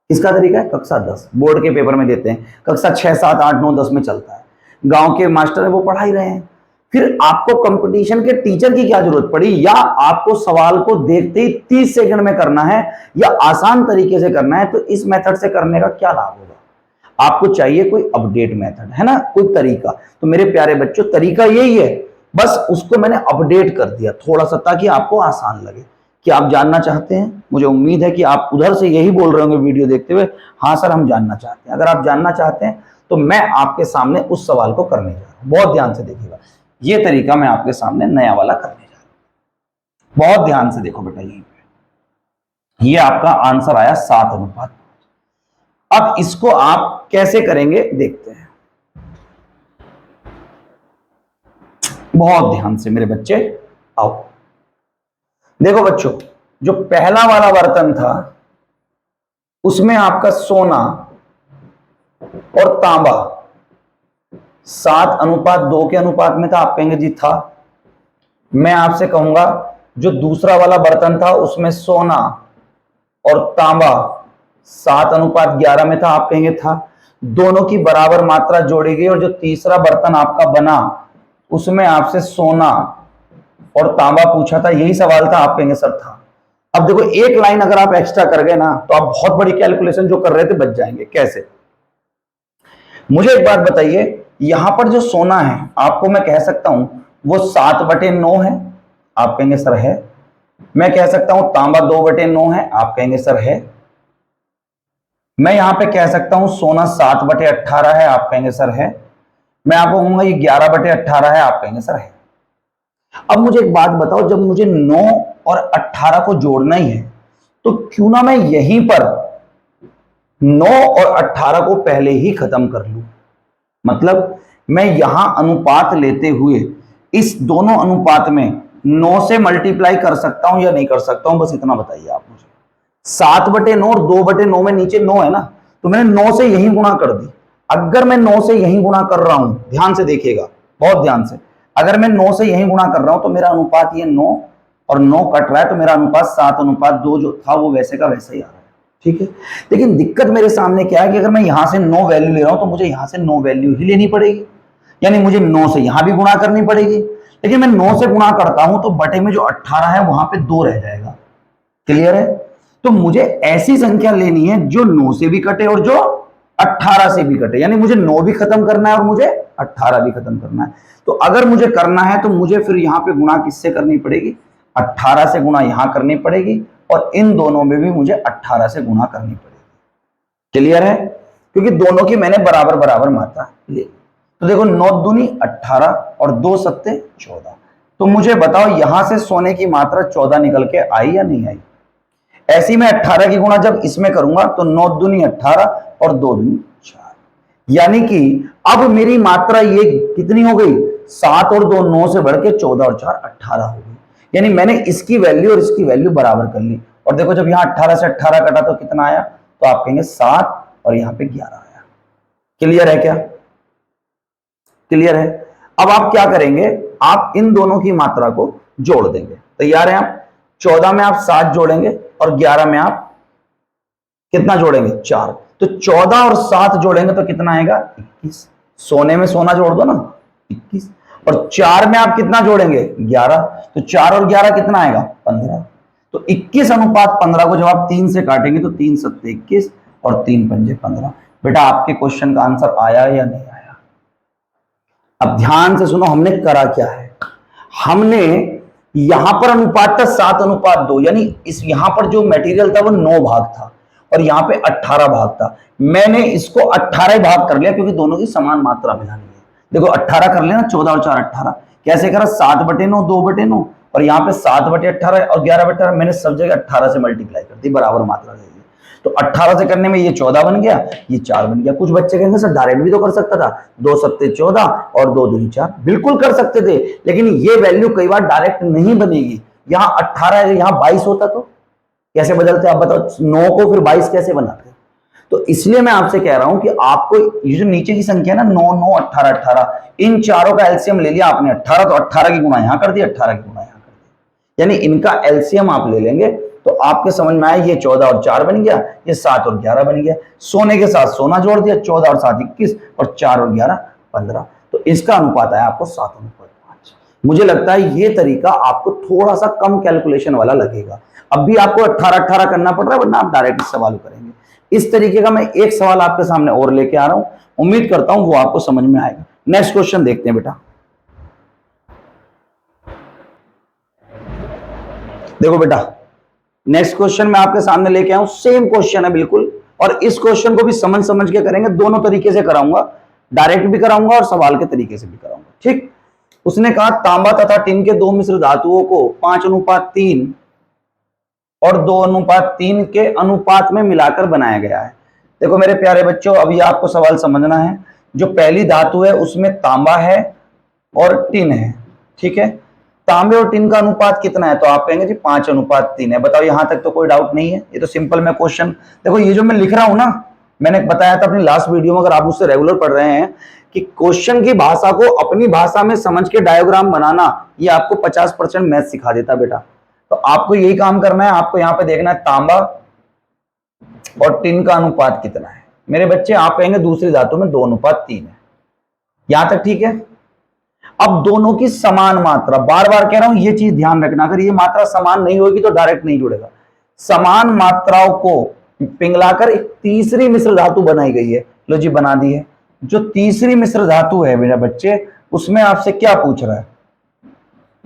किसका तरीका है, कक्षा 10, बोर्ड के पेपर में देते हैं। कक्षा 6 7 8 9 10 में चलता है, गांव के मास्टर है वो पढ़ा ही रहे हैं। फिर आपको कंपटीशन के टीचर की क्या जरूरत पड़ी, या आपको सवाल को देखते ही 30 सेकंड में करना है या आसान तरीके से करना है, तो इस मेथड से करने का क्या लाभ होगा। आपको चाहिए कोई अपडेट मेथड, है ना, कोई तरीका। तो मेरे प्यारे बच्चों, तरीका यही है, बस उसको मैंने अपडेट कर दिया थोड़ा सा, ताकि आपको आसान लगे। कि आप जानना चाहते हैं, मुझे उम्मीद है कि आप उधर से यही बोल रहे होंगे वीडियो देखते हुए, हाँ सर हम जानना चाहते हैं। अगर आप जानना चाहते हैं तो मैं आपके सामने उस सवाल को करने जा रहा हूं। बहुत ध्यान से देखिएगा, ये तरीका मैं आपके सामने नया वाला करने जा रहा हूं। बहुत ध्यान से देखो बेटा, ये आपका आंसर आया 7:5। अब इसको आप कैसे करेंगे देखते हैं, बहुत ध्यान से मेरे बच्चे आओ। देखो बच्चों, जो पहला वाला बर्तन था उसमें आपका सोना और तांबा 7:2 के अनुपात में था, आप कहेंगे जी था। मैं आपसे कहूंगा जो दूसरा वाला बर्तन था उसमें सोना और तांबा 7:11 में था, आप कहेंगे था। दोनों की बराबर मात्रा जोड़ी गई, और जो तीसरा बर्तन आपका बना उसमें आपसे सोना और तांबा पूछा था, यही सवाल था, आप कहेंगे सर था। अब देखो एक लाइन अगर आप एक्स्ट्रा कर गए ना, तो आप बहुत बड़ी कैलकुलेशन जो कर रहे थे बच जाएंगे। कैसे, मुझे एक बात बताइए, यहां पर जो सोना है आपको मैं कह सकता हूं वो 7/9 है, आप कहेंगे सर है। मैं कह सकता हूं तांबा 2/9 है, आप कहेंगे सर है। मैं यहां पे कह सकता हूं सोना 7/18 है, आप कहेंगे सर है। मैं आपको कहूंगा ये 11/18 है, आप कहेंगे सर है। अब मुझे एक बात बताओ, जब मुझे 9 और 18 को जोड़ना ही है, तो क्यों ना मैं यहीं पर 9 और 18 को पहले ही खत्म कर लूं। मतलब मैं यहां अनुपात लेते हुए इस दोनों अनुपात में 9 से मल्टीप्लाई कर सकता हूं या नहीं कर सकता हूं, बस इतना बताइए आप मुझे। 7/9 और 2/9 में नीचे 9 है ना, तो मैंने 9 से यही गुणा कर दी। अगर मैं 9 से यही गुणा कर रहा हूं, ध्यान से देखिएगा, बहुत ध्यान से, अगर मैं 9 से यही गुणा कर रहा हूं तो मेरा अनुपात ये 9 और 9 कट रहा है, तो मेरा अनुपात 7:2 जो था वो वैसे का वैसे ही आ रहा है। ठीक है। लेकिन दिक्कत मेरे सामने क्या है कि अगर मैं यहां से 9 वैल्यू ले रहा हूं तो मुझे यहां से 9 वैल्यू ही लेनी पड़ेगी, यानी मुझे 9 से यहां भी गुणा करनी पड़ेगी। लेकिन मैं 9 से गुणा करता हूं तो बटे में जो 18 है वहां पे 2 रह जाएगा। क्लियर है? तो मुझे ऐसी संख्या लेनी है जो 9 से भी कटे और जो 18 से भी कटे, यानी मुझे 9 भी खत्म करना है और मुझे 18 भी खत्म करना है। तो अगर मुझे करना है तो मुझे फिर यहां पे गुणा किससे करनी पड़ेगी? 18 से गुणा यहां करनी पड़ेगी और इन दोनों में भी मुझे 18 से गुणा करनी पड़ेगी। क्लियर है? क्योंकि दोनों की मैंने बराबर बराबर मात्रा ली। तो देखो 9 दूनी 18 और 2 सत्ते 14। तो मुझे बताओ यहां से सोने की मात्रा 14 निकल के आई या नहीं आई? ऐसी मैं 18 की गुणा जब इसमें करूंगा तो 9 दूनी 18 और 2 दूनी 4, यानी कि अब मेरी मात्रा ये कितनी हो गई? 7 और 2 9 से बढ़ के 14 और 4 18 हो गई। यानी मैंने इसकी वैल्यू और इसकी वैल्यू बराबर कर ली। और देखो जब यहां 18 से 18 कटा तो कितना आया? तो आप कहेंगे 7 और यहां पे 11 आया। क्लियर है क्या? क्लियर है? अब आप क्या करेंगे? आप इन दोनों की मात्रा को जोड़ देंगे। तैयार है आप? 14 में आप 7 जोड़ेंगे और 11 में आप कितना जोड़ेंगे? 4। तो 14 और 7 जोड़ेंगे तो कितना आएगा? 21। सोने में सोना जोड़ दो ना, 21। और 4 में आप कितना जोड़ेंगे? 11। तो 4 और 11 कितना आएगा? 15। तो 21 अनुपात 15 को जब आप 3 से काटेंगे तो 3 सत्ते 21 और 3 पंजे 15। बेटा आपके क्वेश्चन का आंसर आया या नहीं आया? अब ध्यान से सुनो, हमने करा क्या है? हमने यहां पर अनुपात था 7:2, यानी इस यहां पर जो मटेरियल था वो 9 भाग था और यहां पे 18 भाग था। मैंने इसको 18 भाग कर लिया क्योंकि दोनों की समान मात्रा मिलानी है। देखो 18 कर लेना, 14 और 4 18। कैसे करा? 7/9 2/9 और यहाँ पे 7/18 और 11/18। मैंने सब जगह 18 से मल्टीप्लाई कर दी, बराबर मात्रा दे दी। तो 18 से करने में ये 14 बन गया, ये 4 बन गया। कुछ बच्चे कहेंगे सर डायरेक्ट भी तो कर सकता था, 2 सत्ते 14 और 2 दूनी 4। बिल्कुल कर सकते थे, लेकिन ये वैल्यू कई बार डायरेक्ट नहीं बनेगी। यहाँ 18 है, यहाँ 22 होता तो कैसे बदलते? आप बताओ, 9 को फिर 22 कैसे बनाते? तो इसलिए मैं आपसे कह रहा हूं कि आपको ये जो नीचे की संख्या है ना 9 9 18 18, इन चारों का एलसीएम ले लिया आपने 18, तो 18 की गुणा यहां कर दी, 18 की गुणा यहां कर दी, यानी इनका एलसीएम आप ले लेंगे तो आपके समझ में आया। ये 14 और 4 बन गया, ये 7 और 11 बन गया। सोने के साथ सोना जोड़ दिया, 14 और 7 21 और 4 और 11 15। तो इसका अनुपात आया आपको 7:5। मुझे लगता है ये तरीका आपको थोड़ा सा कम कैलकुलेशन वाला लगेगा। अब भी आपको 18 18 करना पड़ रहा है, वरना आप डायरेक्ट सवाल करेंगे। इस तरीके का मैं एक सवाल आपके सामने और लेके आ रहा हूं, उम्मीद करता हूं वो आपको समझ में आएगा। नेक्स्ट क्वेश्चन देखते हैं बेटा। देखो बेटा, नेक्स्ट क्वेश्चन मैं आपके सामने लेके आया हूं, सेम क्वेश्चन है बिल्कुल, और इस क्वेश्चन को भी समझ समझ के करेंगे। दोनों तरीके से कराऊंगा, डायरेक्ट भी कराऊंगा और सवाल के तरीके से भी कराऊंगा। ठीक? उसने कहा तांबा तथा टिन के 2 मिश्र धातुओं को 5:3 और 2:3 के अनुपात में मिलाकर बनाया गया है। देखो मेरे प्यारे बच्चों, अभी आपको सवाल समझना है। जो पहली धातु है उसमें तांबा है और टिन है। ठीक है? तांबे और टिन का अनुपात कितना है? तो आप कहेंगे जी 5:3 है। बताओ, यहां तक तो कोई डाउट नहीं है? ये तो सिंपल मैं क्वेश्चन, देखो ये जो मैं लिख रहा हूं ना, मैंने बताया था अपनी लास्ट वीडियो में, अगर आप उससे रेगुलर पढ़ रहे हैं, कि क्वेश्चन की भाषा को अपनी भाषा में समझ के डायग्राम बनाना, ये आपको 50% मैथ सिखा देता बेटा। तो आपको यही काम करना है। आपको यहां पे देखना है तांबा और टिन का अनुपात कितना है। मेरे बच्चे आप कहेंगे दूसरी धातु में 2:3 है। यहां तक ठीक है? अब दोनों की समान मात्रा, बार बार कह रहा हूं ये चीज ध्यान रखना, अगर ये मात्रा समान नहीं होगी तो डायरेक्ट नहीं जुड़ेगा। समान मात्राओं को पिघलाकर एक तीसरी मिश्र धातु बनाई गई है। लो जी, बना दी है। जो तीसरी मिश्र धातु है मेरे बच्चे, उसमें आपसे क्या पूछ रहा है?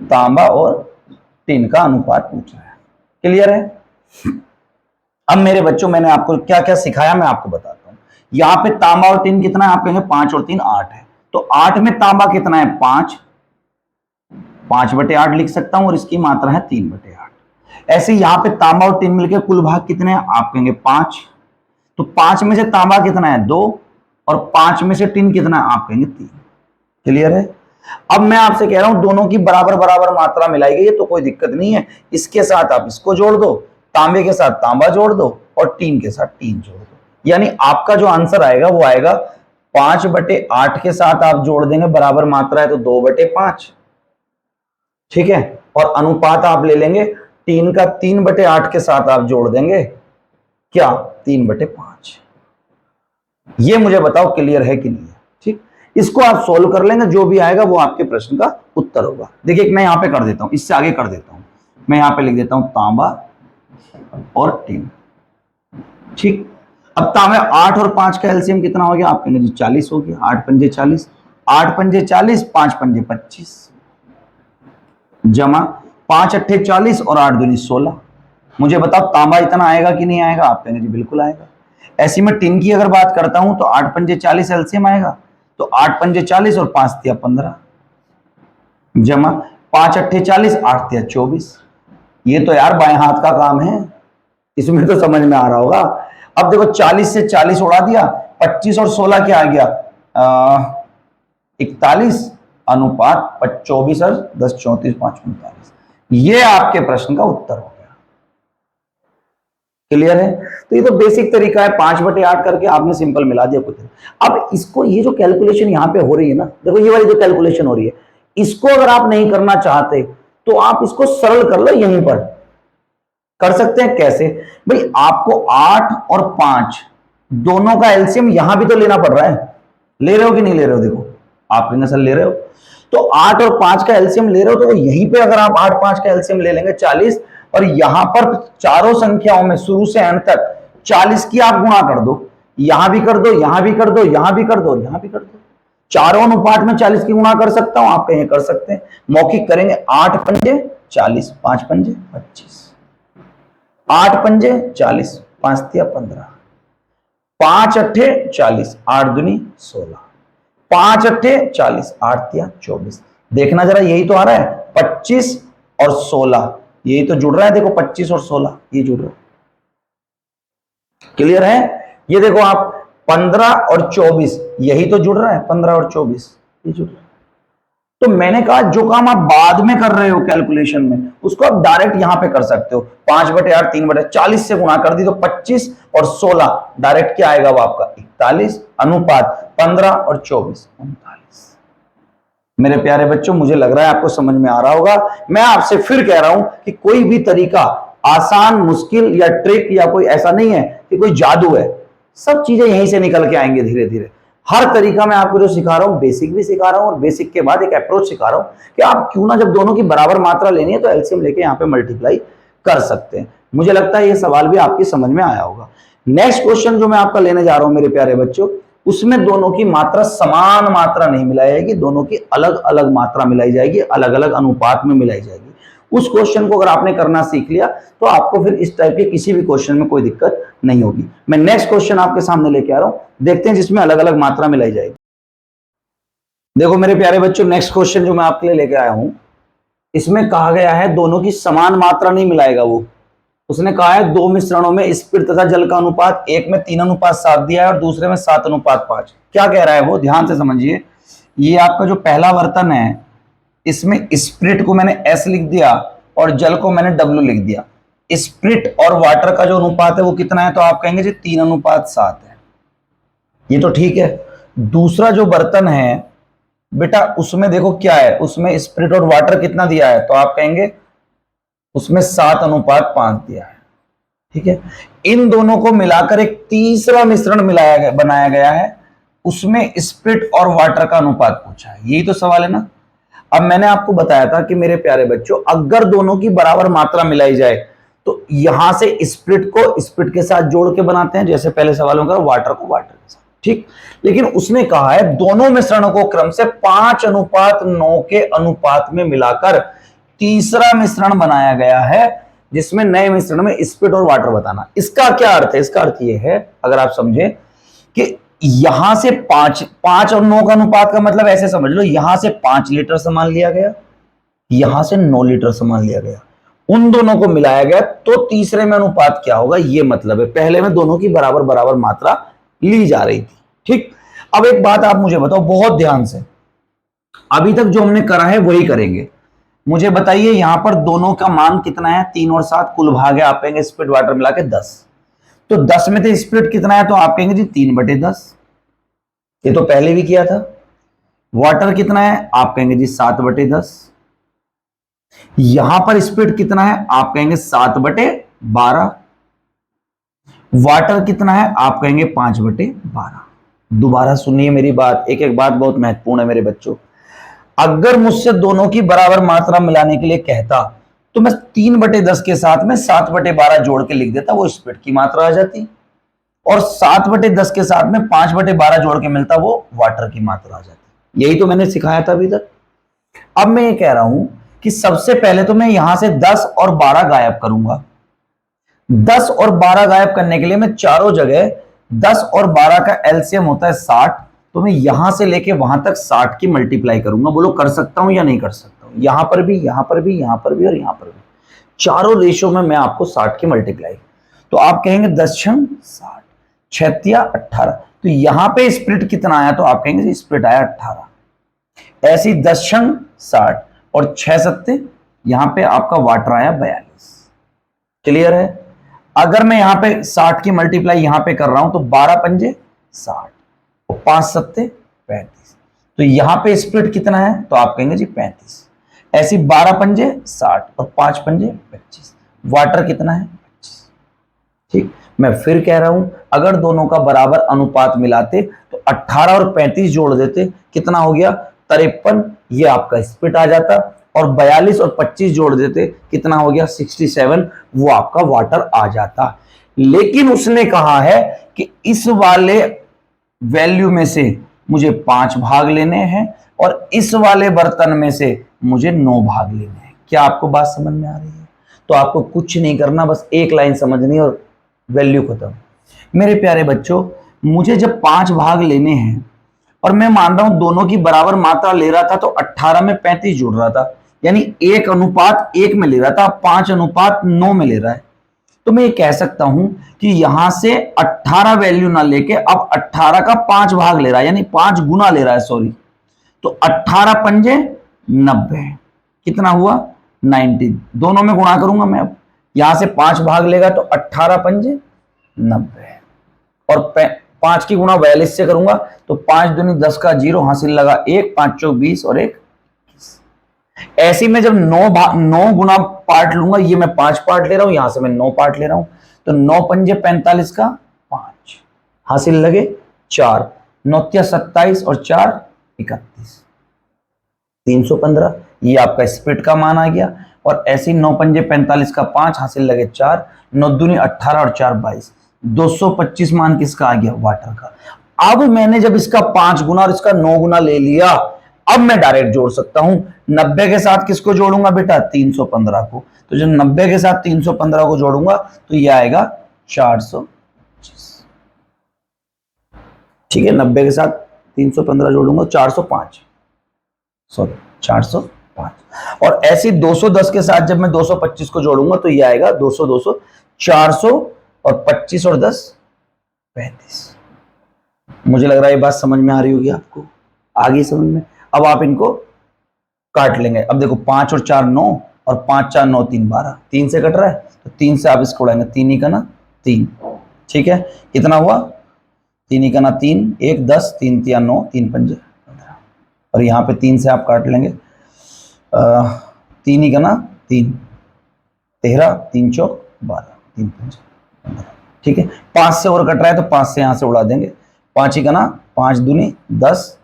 तांबा और टिन का अनुपात पूछ रहा है। क्लियर है? अब मेरे बच्चों, मैंने आपको क्या क्या सिखाया मैं आपको बताता हूं। यहां पे तांबा और टिन कितना है? आप कहेंगे 5 और 3 8 है। तो 8 में तांबा कितना है? 5, 5/8 लिख सकता हूं और इसकी मात्रा है 3/8। ऐसे यहां पे तांबा और टिन मिलकर कुल भाग कितने हैं? आप कहेंगे 5। तो 5 में से तांबा कितना है? 2 और 5 में से टिन कितना है? आप कहेंगे 3। क्लियर है? अब मैं आपसे कह रहा हूं दोनों की बराबर बराबर मात्रा मिलाई गई है तो कोई दिक्कत नहीं है। इसके साथ आप इसको जोड़ दो, तांबे के साथ तांबा जोड़ दो और टीन के साथ टीन जोड़ दो, यानी आपका जो आंसर आएगा वो आएगा 5/8 के साथ आप जोड़ देंगे, बराबर मात्रा है तो 2/5। ठीक है? और अनुपात आप ले लेंगे 3 का 3/8 के साथ आप जोड़ देंगे क्या? 3/5। ये मुझे बताओ क्लियर है कि नहीं है? ठीक, इसको आप सोल्व कर लेंगे, जो भी आएगा वो आपके प्रश्न का उत्तर होगा। देखिए मैं यहां पे कर देता हूं, इससे आगे कर देता हूं, मैं यहां पे लिख देता हूं तांबा और टिन। ठीक, अब तांबे 8 और 5 का एलसीएम कितना हो गया? आप कहेंगे जी 40 हो गया। 8 पंजे 40, 8 पंजे 40, 5 पंजे 25 जमा 5 अट्ठे 40 और 8 दूनी 16। मुझे बताओ तांबा इतना आएगा कि नहीं आएगा? आप कहेंगे जी बिल्कुल आएगा। ऐसी में टिन की अगर बात करता हूं तो 8 पंजे 40 एलसीएम आएगा, तो 8 पंजे 40 और 5 तिया 15 जमा 5 अट्ठे 40, 8 तिया 24। ये तो यार बाएं हाथ का काम है, इसमें तो समझ में आ रहा होगा। अब देखो 40 से 40 उड़ा दिया, 25 और 16 क्या आ गया? 41 अनुपात 24 और 10 34 5 45। ये आपके प्रश्न का उत्तर हो गया। क्लियर है? तो ये तो बेसिक तरीका है, 5/8 करके आपने सिंपल मिला दिया कुछ। अब इसको, ये जो कैलकुलेशन यहां पे हो रही है ना, देखो ये वाली जो कैलकुलेशन हो रही है, इसको अगर आप नहीं करना चाहते तो आप इसको सरल कर लो, यहीं पर कर सकते हैं। कैसे भाई? आपको 8 और 5 दोनों का एलसीएम यहां भी तो लेना पड़ रहा है। ले रहे हो कि नहीं ले रहे हो? देखो आप नसल ले रहे हो, तो 8 और 5 का एलसीएम ले रहे हो, तो यहीं पे अगर आप 8 5 का एलसीएम ले लेंगे 40, और यहां पर चारों संख्याओं में शुरू से अंत तक 40 की आप गुणा कर दो, यहां भी कर दो, यहां भी कर दो, यहां भी कर दो, यहां भी कर दो। चारों अनुपात में 40 की गुणा कर सकता हूं, आप कहीं कर सकते हैं। मौखिक करेंगे, 8 पंजे 40, 5 पंजे 25, 8 पंजे 40, 5 तिया 15, 5 अट्ठे 40, 8 दूनी 16, 5 अट्ठे 40, 8 तिया 24। देखना जरा, यही तो आ रहा है 25 और 16, यही तो जुड़ रहा है। देखो 25 और 16 ये जुड़ रहा है। क्लियर है? ये देखो आप 15 और 24 यही तो जुड़ रहा है, 15 और 24 ये जुड़ रहा है। तो मैंने कहा जो काम आप बाद में कर रहे हो कैलकुलेशन में, उसको आप डायरेक्ट यहां पे कर सकते हो। 5/8 3/40 से गुणा कर दी तो 25 और 16 डायरेक्ट क्या आएगा? वो आपका 41 अनुपात 15 और 24 39। मेरे प्यारे बच्चों, मुझे लग रहा है आपको समझ में आ रहा होगा। मैं आपसे फिर कह रहा हूं कि कोई भी तरीका आसान, मुश्किल या ट्रिक या कोई ऐसा नहीं है कि कोई जादू है। सब चीजें यहीं से निकल के आएंगे धीरे धीरे। हर तरीका मैं आपको जो सिखा रहा हूं, बेसिक भी सिखा रहा हूं, और बेसिक के बाद एक अप्रोच सिखा रहा हूं कि आप क्यों ना, जब दोनों की बराबर मात्रा लेनी है तो एलसीएम लेके यहां पे मल्टीप्लाई कर सकते हैं। मुझे लगता है ये सवाल भी आपकी समझ में आया होगा। नेक्स्ट क्वेश्चन जो मैं आपका लेने जा रहा हूं मेरे प्यारे बच्चों, उसमें दोनों की मात्रा समान मात्रा नहीं मिलाई जाएगी, दोनों की अलग अलग मात्रा मिलाई जाएगी, अलग अलग अनुपात में मिलाई जाएगी। उस क्वेश्चन को अगर आपने करना सीख लिया तो आपको फिर इस टाइप के किसी भी क्वेश्चन में कोई दिक्कत नहीं होगी। मैं नेक्स्ट क्वेश्चन आपके सामने लेके आ रहा हूं, देखते हैं जिसमें अलग अलग मात्रा मिलाई जाएगी। देखो मेरे प्यारे बच्चों, नेक्स्ट क्वेश्चन जो मैं आपके लिए लेके आया हूं, इसमें कहा गया है दोनों की समान मात्रा नहीं मिलाएगा वो। उसने कहा है दो मिश्रणों में स्पिरिट तथा जल का अनुपात, एक में 3:7 दिया है और दूसरे में 7:5। क्या कह रहा है वो? ध्यान से समझिए। ये आपका जो पहला बर्तन है, इसमें स्पिरिट को मैंने S लिख दिया और जल को मैंने W लिख दिया। स्पिरिट और वाटर का जो अनुपात है वो कितना है? तो आप कहेंगे जी 3:7 है। ये तो ठीक है। दूसरा जो बर्तन है बेटा, उसमें देखो क्या है, उसमें स्पिरिट और वाटर कितना दिया है? तो आप कहेंगे उसमें 7:5 दिया है। ठीक है। इन दोनों को मिलाकर एक तीसरा मिश्रण बनाया गया है, उसमें स्पिरिट और वाटर का अनुपात पूछा है। यही तो सवाल है ना। अब मैंने आपको बताया था कि मेरे प्यारे बच्चों, अगर दोनों की बराबर मात्रा मिलाई जाए तो यहां से स्पिरिट को स्पिरिट के साथ जोड़ के बनाते हैं, जैसे पहले सवालों का, वाटर को वाटर के साथ। ठीक। लेकिन उसने कहा है दोनों मिश्रणों को क्रम से 5:9 के अनुपात में मिलाकर तीसरा मिश्रण बनाया गया है, जिसमें नए मिश्रण में स्पिरिट और वाटर बताना। इसका क्या अर्थ है? इसका अर्थ यह है, अगर आप समझे, कि यहां से 5 और 9 का अनुपात का मतलब ऐसे समझ लो, यहां से 5 लीटर सामान लिया गया, यहां से 9 लीटर सामान लिया गया, उन दोनों को मिलाया गया, तो तीसरे में अनुपात क्या होगा, ये मतलब है। पहले में दोनों की बराबर बराबर मात्रा ली जा रही थी। ठीक। अब एक बात आप मुझे बताओ बहुत ध्यान से, अभी तक जो हमने करा है वही करेंगे। मुझे बताइए यहां पर दोनों का मान कितना है? 3 और 7 कुल भाग है, आप कहेंगे स्पिरिट वाटर मिला के 10। तो 10 में से स्पिरिट कितना है? तो आप कहेंगे जी 3/10। ये तो पहले भी किया था। वाटर कितना है? आप कहेंगे जी 7/10। यहां पर स्पिरिट कितना है? आप कहेंगे 7/12। वाटर कितना है? आप कहेंगे 5/12। दोबारा सुनिए मेरी बात, एक एक बात बहुत महत्वपूर्ण है मेरे बच्चों। अगर मुझसे दोनों की बराबर मात्रा मिलाने के लिए कहता तो मैं 3/10 के साथ में 7/12 जोड़ के लिख देता, वो स्प्रिट की मात्रा आ जाती, और 7/10 के साथ में 5/12 जोड़ के मिलता, वो वाटर की मात्रा आ जाती। यही तो मैंने सिखाया था अभी तक। अब मैं ये कह रहा हूं कि सबसे पहले तो मैं यहां से 10 और 12 गायब करूंगा। 10 और 12 गायब करने के लिए मैं चारों जगह 10 और 12 का एलसीएम होता है 60, तो मैं यहां से लेके वहां तक 60 की मल्टीप्लाई करूंगा। बोलो कर सकता हूं या नहीं कर सकता हूं? यहां पर भी, यहां पर भी, यहां पर भी और यहां पर भी, चारों रेशो में मैं आपको 60 की मल्टीप्लाई। तो आप कहेंगे 10 छंग 60, 6 18, तो यहां पे स्प्लिट कितना आया? तो आप कहेंगे स्प्लिट आया 18। ऐसे ही 10 छंग 60 और 6 7, यहां पे आपका वाटर आया 42। क्लियर है? अगर मैं यहां पे 60 की मल्टीप्लाई यहां पे कर रहा हूं तो 12 पंजे 60 और 5 7 35, तो यहां पे स्प्लिट कितना है? तो आप कहेंगे जी 35। ऐसी 12 पंजे 60 और 5 पंजे 25, वाटर कितना है? 25। ठीक, मैं फिर कह रहा हूं, अगर दोनों का बराबर अनुपात मिलाते तो 18 और 35 जोड़ देते, कितना हो गया? 53, ये आपका स्प्लिट आ जाता, और 42 और 25 जोड़ देते, कितना हो गया? 67, वो आपका वाटर आ जाता। लेकिन उसने कहा है कि इस वाले वैल्यू में से मुझे 5 भाग लेने हैं और इस वाले बर्तन में से मुझे 9 भाग लेने हैं। क्या आपको बात समझ में आ रही है? तो आपको कुछ नहीं करना, बस एक लाइन समझनी और वैल्यू खत्म। मेरे प्यारे बच्चों, मुझे जब 5 भाग लेने हैं और मैं मान रहा हूं दोनों की बराबर मात्रा ले रहा था, तो 18 में 35 जुड़ रहा था, यानी 1:1 में ले रहा था, 5:9 में ले रहा है। तो मैं ये कह सकता हूं कि यहां से 18 वैल्यू ना लेके अब 18 का 5 भाग ले रहा है, यानी 5 गुना ले रहा है, सॉरी। तो 18 पंजे 90, कितना हुआ? 90। दोनों में गुणा करूंगा मैं, अब यहां से 5 भाग लेगा तो 18 पंजे 90, और 5 की गुणा 42 से करूंगा तो 5 दूनी 10 का 0 हासिल लगा 1, 5 चौक 20 और 1। ऐसे में जब 9 गुना पार्ट लूंगा, ये मैं 5 पार्ट ले रहा हूं, यहां से मैं 9 पार्ट ले रहा हूं, तो 9 पंजे 45 का 5 हासिल लगे 4, 9 27 और 4 31, 315। ये आपका स्प्लिट का मान आ गया। और ऐसे ही 9 पंजे 45 का 5 हासिल लगे 4, 9 दूनी 18 और 4 22, 225 मान किसका आ गया? वाटर का। अब मैंने जब इसका 5 गुना और इसका 9 गुना ले लिया, अब मैं डायरेक्ट जोड़ सकता हूं। 90 के साथ किसको जोड़ूंगा बेटा? 315 को। तो जब 90 के साथ 315 को जोड़ूंगा तो ये आएगा 425। ठीक है, 90 के साथ 315 जोड़ूंगा 405, सॉरी 405। और ऐसे 210 के साथ जब मैं 225 को जोड़ूंगा तो ये आएगा 200 200 400 और 25 और 10 35। मुझे लग रहा है ये बात समझ में आ रही होगी आपको, आगे समझ में। अब आप इनको काट लेंगे। अब देखो 5 और 4 9 और 5 4 9 3 12, 3 से कट रहा है तो 3 से आप इसको उड़ाएंगे, 3 ही का ना 3। ठीक है, कितना हुआ? 3 ही का ना 3, 1 10, 3 3 9, 3 पंजे 15, और यहाँ पे 3 से आप काट लेंगे, 3 ही का ना 3, 13, 3 चौक 12, 3 पंजे 15। ठीक है, 5 से और कट रहा है तो 5 से यहाँ से उड़ा देंगे, 5 ही का ना 5 दूनी 10,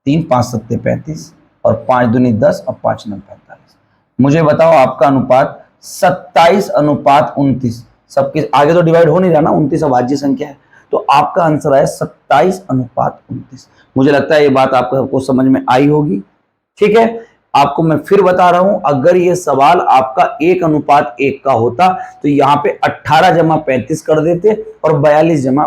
3 5 7 35 और 5 दूनी 10 और 5 9 45। मुझे बताओ आपका अनुपात 27:29। सबके आगे तो डिवाइड हो नहीं रहा ना, 29 अभाज्य संख्या है, तो आपका आंसर है 27:29। मुझे लगता है ये बात आपको समझ में आई होगी। ठीक है, आपको मैं फिर बता रहा हूं, अगर ये सवाल आपका 1:1 का होता तो यहां पे 18 जमा 35 कर देते और 42 जमा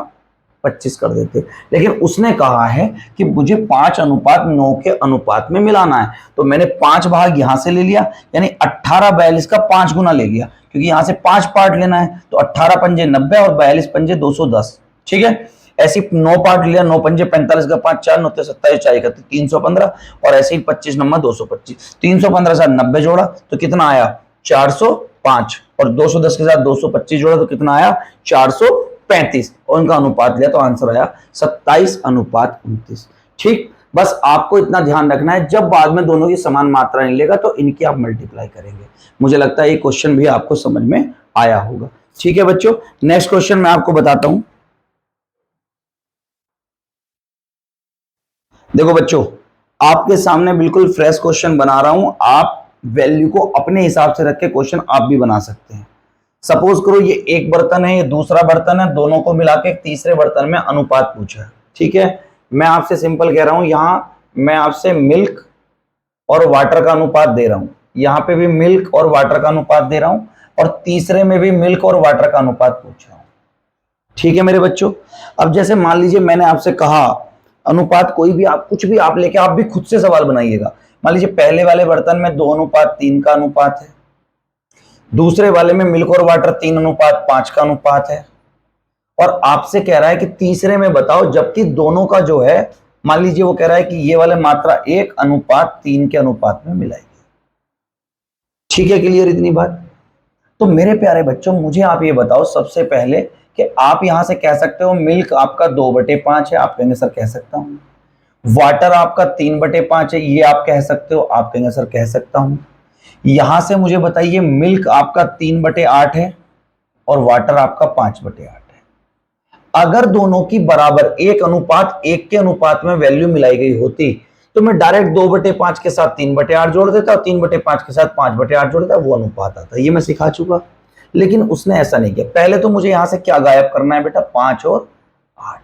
25 कर देते, लेकिन उसने कहा है कि मुझे 5:9 के अनुपात में मिलाना है, तो मैंने 5 भाग यहां से ले लिया, यानी 18 42 का 5 गुना ले लिया, क्योंकि यहां से 5 पार्ट लेना है, तो 18 पंजे 90 और 42 पंजे 210। ठीक है, ऐसे 9 पार्ट लिया, 9 पंजे 45 का 5, 4 9 27 4 31 315, और ऐसे ही 25 नंबर 225, 315 से 90 जोड़ा तो कितना आया? 405, और 210 के साथ 225 जोड़ा तो कितना आया? 435, और उनका अनुपात लिया तो आंसर आया 27:29। ठीक, बस आपको इतना ध्यान रखना है, जब बाद में दोनों की समान मात्रा नहीं लेगा तो इनकी आप मल्टीप्लाई करेंगे। मुझे लगता है ये क्वेश्चन भी आपको समझ में आया होगा। ठीक है बच्चों, नेक्स्ट क्वेश्चन मैं आपको बताता हूं। देखो बच्चों, आपके सामने बिल्कुल फ्रेश क्वेश्चन बना रहा हूं। आप वैल्यू को अपने हिसाब से रख के क्वेश्चन आप भी बना सकते हैं। सपोज करो ये एक बर्तन है, ये दूसरा बर्तन है, दोनों को मिला के एक तीसरे बर्तन में अनुपात पूछा है। ठीक है, मैं आपसे सिंपल कह रहा हूं, यहां मैं आपसे मिल्क और वाटर का अनुपात दे रहा हूं, यहां पे भी मिल्क और वाटर का अनुपात दे रहा हूं, और तीसरे में भी मिल्क और वाटर का अनुपात पूछ रहा हूं। ठीक है मेरे बच्चों, अब जैसे मान लीजिए मैंने आपसे कहा अनुपात कोई भी आप कुछ भी आप लेके आप भी खुद से सवाल बनाइएगा। मान लीजिए पहले वाले बर्तन में 2:3 का अनुपात है, दूसरे वाले में मिल्क और वाटर 3:5 का अनुपात है, और आपसे कह रहा है कि तीसरे में बताओ, जबकि दोनों का जो है, मान लीजिए वो कह रहा है कि ये वाले मात्रा 1:3 के अनुपात में मिलाएगी। ठीक है, क्लियर इतनी बात? तो मेरे प्यारे बच्चों, मुझे आप ये बताओ सबसे पहले कि आप यहां से कह सकते हो मिल्क आपका 2/5 है, आप कहेंगे सर कह सकता हूं। वाटर आपका 3/5 है, ये आप कह सकते हो, आप कहेंगे सर कह सकता हूं। यहां से मुझे बताइए मिल्क आपका 3/8 है और वाटर आपका 5/8 है। अगर दोनों की बराबर 1:1 के अनुपात में वैल्यू मिलाई गई होती तो मैं डायरेक्ट 2/5 के साथ 3/8 जोड़ देता और 3/5 के साथ 5/8 जोड़ देता, वो अनुपात आता। ये मैं सिखा चुका, लेकिन उसने ऐसा नहीं किया। पहले तो मुझे यहां से क्या गायब करना है बेटा, 5 और 8।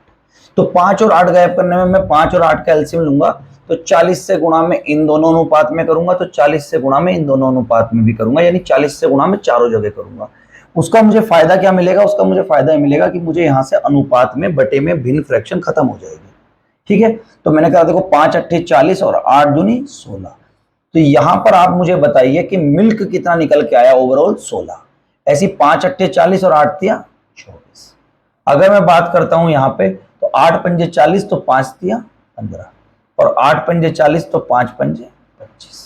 तो 5 और 8 गायब करने में मैं 5 और 8 का एलसीएम लूंगा, तो 40 से गुणा में इन दोनों अनुपात में करूंगा, तो 40 से गुणा में इन दोनों अनुपात में भी करूंगा, यानी 40 से गुणा में चारों जगह करूंगा। उसका मुझे फायदा क्या मिलेगा, उसका मुझे फायदा मिलेगा कि मुझे यहां से अनुपात में बटे में भिन्न फ्रैक्शन खत्म हो जाएगी। ठीक है, तो मैंने कहा देखो 5 8 40 और 8 दूनी 16। तो यहां पर आप मुझे बताइए कि मिल्क कितना निकल के आया, ओवरऑल 16। ऐसी 5 8 40 और 8 दिया 24। अगर मैं बात करता हूं यहां पे, तो 8 पंजे 40, तो 5 दिया 15, और 8 पंजे 40, तो 5 पंजे 25।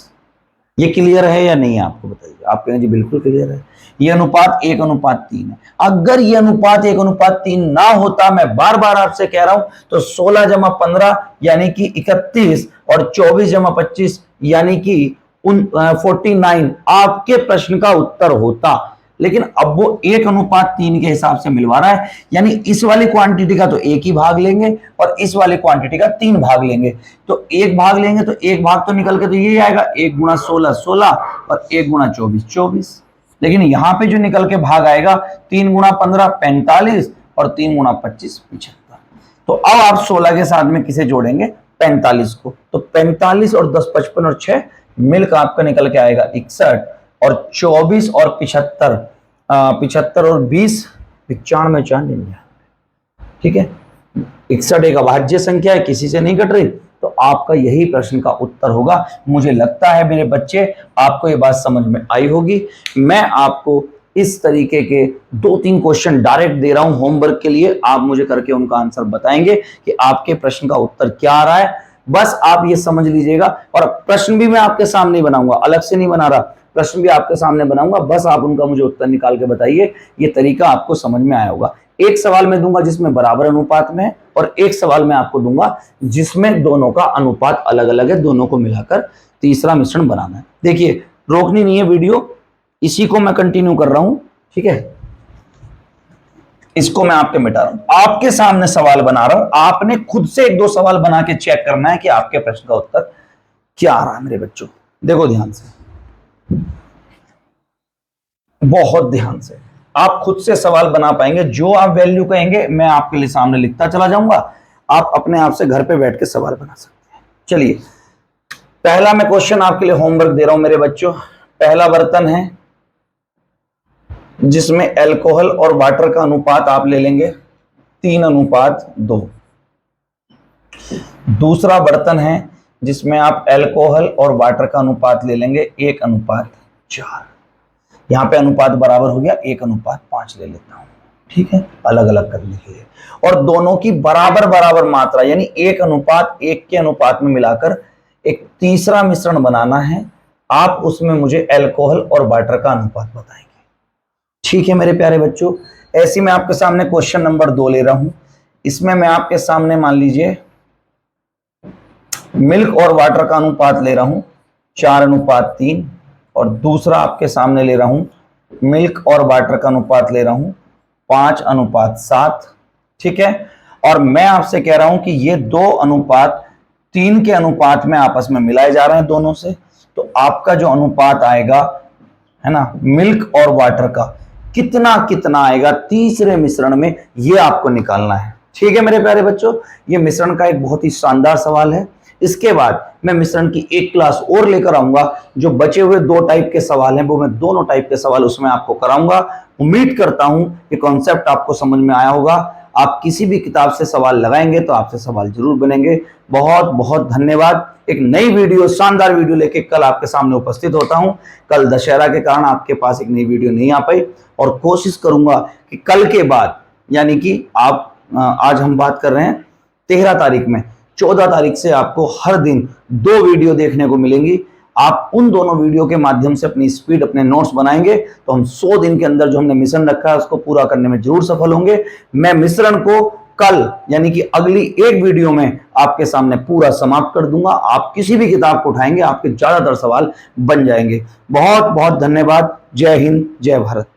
ये क्लियर है या नहीं, आपको बताइए? आप कहेंगे जी बिल्कुल क्लियर है। ये अनुपात 1:3 है। अगर ये अनुपात 1:3 ना होता, मैं बार बार आपसे कह रहा हूं, तो 16 जमा 15 यानी कि 31, और 24 जमा 25 यानी कि 49 आपके प्रश्न का उत्तर होता। लेकिन अब वो 1:3 के हिसाब से मिलवा रहा है, यानी इस वाली क्वांटिटी का तो एक ही भाग लेंगे और इस वाली क्वांटिटी का 3 भाग लेंगे। तो एक भाग लेंगे तो एक भाग तो निकल के तो ये आएगा, 1 × 16 16 और 1 × 24 24। लेकिन यहां पे जो निकल के भाग आएगा 3 × 15 45 और 3 × 25 75। तो अब आप 16 के साथ में किसे जोड़ेंगे, 45 को। तो 45 और 10 55 और 6 मिलकर आपका निकल के आएगा 61, और 24 और 75 75 और 20 95 4 99। ठीक है, 61 एक अभाज्य संख्या है, किसी से नहीं कट रही, तो आपका यही प्रश्न का उत्तर होगा। मुझे लगता है मेरे बच्चे आपको ये बात समझ में आई होगी। मैं आपको इस तरीके के 2-3 क्वेश्चन डायरेक्ट दे रहा हूं होमवर्क के लिए, आप मुझे करके उनका आंसर बताएंगे कि आपके प्रश्न का उत्तर क्या आ रहा है। बस आप ये समझ लीजिएगा, और प्रश्न भी मैं आपके सामने बनाऊंगा, अलग से नहीं बना रहा, प्रश्न भी आपके सामने बनाऊंगा, बस आप उनका मुझे उत्तर निकाल के बताइए। ये तरीका आपको समझ में आया होगा। एक सवाल मैं दूंगा जिसमें बराबर अनुपात में है, और एक सवाल मैं आपको दूंगा जिसमें दोनों का अनुपात अलग अलग है, दोनों को मिलाकर तीसरा मिश्रण बनाना है। देखिए, रोकनी नहीं है वीडियो, इसी को मैं कंटिन्यू कर रहा हूं। ठीक है, इसको मैं आपके मिटा रहा हूं, आपके सामने सवाल बना रहा हूं, आपने खुद से 1-2 सवाल बना के चेक करना है कि आपके प्रश्न का उत्तर क्या आ रहा है। मेरे बच्चों देखो ध्यान से, बहुत ध्यान से, आप खुद से सवाल बना पाएंगे। जो आप वैल्यू कहेंगे मैं आपके लिए सामने लिखता चला जाऊंगा, आप अपने आप से घर पे बैठ के सवाल बना सकते हैं। चलिए, पहला मैं क्वेश्चन आपके लिए होमवर्क दे रहा हूं मेरे बच्चों। पहला बर्तन है जिसमें अल्कोहल और वाटर का अनुपात आप ले लेंगे 3:2। दूसरा बर्तन है जिसमें आप अल्कोहल और वाटर का अनुपात ले लेंगे 1:4। यहां पे अनुपात बराबर हो गया, 1:5 ले लेता हूं। ठीक है, अलग अलग करने के लिए, और दोनों की बराबर बराबर मात्रा यानी 1:1 के अनुपात में मिलाकर एक तीसरा मिश्रण बनाना है। आप उसमें मुझे अल्कोहल और वाटर का अनुपात बताएंगे। ठीक है मेरे प्यारे बच्चों, ऐसी मैं आपके सामने क्वेश्चन नंबर 2 ले रहा हूं। इसमें मैं आपके सामने मान लीजिए मिल्क और वाटर का अनुपात ले रहा हूं 4:3, और दूसरा आपके सामने ले रहा हूं मिल्क और वाटर का अनुपात ले रहा हूं 5:7। ठीक है, और मैं आपसे कह रहा हूं कि ये 2:3 के अनुपात में आपस में मिलाए जा रहे हैं दोनों से, तो आपका जो अनुपात आएगा है ना मिल्क और वाटर का, कितना कितना आएगा तीसरे मिश्रण में, ये आपको निकालना है। ठीक है मेरे प्यारे बच्चों, ये मिश्रण का एक बहुत ही शानदार सवाल है। इसके बाद मैं मिश्रण की एक क्लास और लेकर आऊंगा, जो बचे हुए 2 टाइप के सवाल हैं वो मैं दोनों टाइप के सवाल उसमें आपको कराऊंगा। उम्मीद करता हूं कि कॉन्सेप्ट आपको समझ में आया होगा। आप किसी भी किताब से सवाल लगाएंगे तो आपसे सवाल जरूर बनेंगे। बहुत बहुत धन्यवाद। एक नई वीडियो, शानदार वीडियो लेके कल आपके सामने उपस्थित होता हूं। कल दशहरा के कारण आपके पास एक नई वीडियो नहीं आ पाई, और कोशिश करूंगा कि कल के बाद, यानी कि आप आज हम बात कर रहे हैं 13 तारीख में, 14 तारीख से आपको हर दिन 2 वीडियो देखने को मिलेंगी। आप उन दोनों वीडियो के माध्यम से अपनी स्पीड, अपने नोट्स बनाएंगे तो हम 100 दिन के अंदर जो हमने मिशन रखा है उसको पूरा करने में जरूर सफल होंगे। मैं मिश्रण को कल यानी कि अगली एक वीडियो में आपके सामने पूरा समाप्त कर दूंगा। आप किसी भी किताब को उठाएंगे आपके ज्यादातर सवाल बन जाएंगे। बहुत बहुत धन्यवाद। जय हिंद, जय भारत।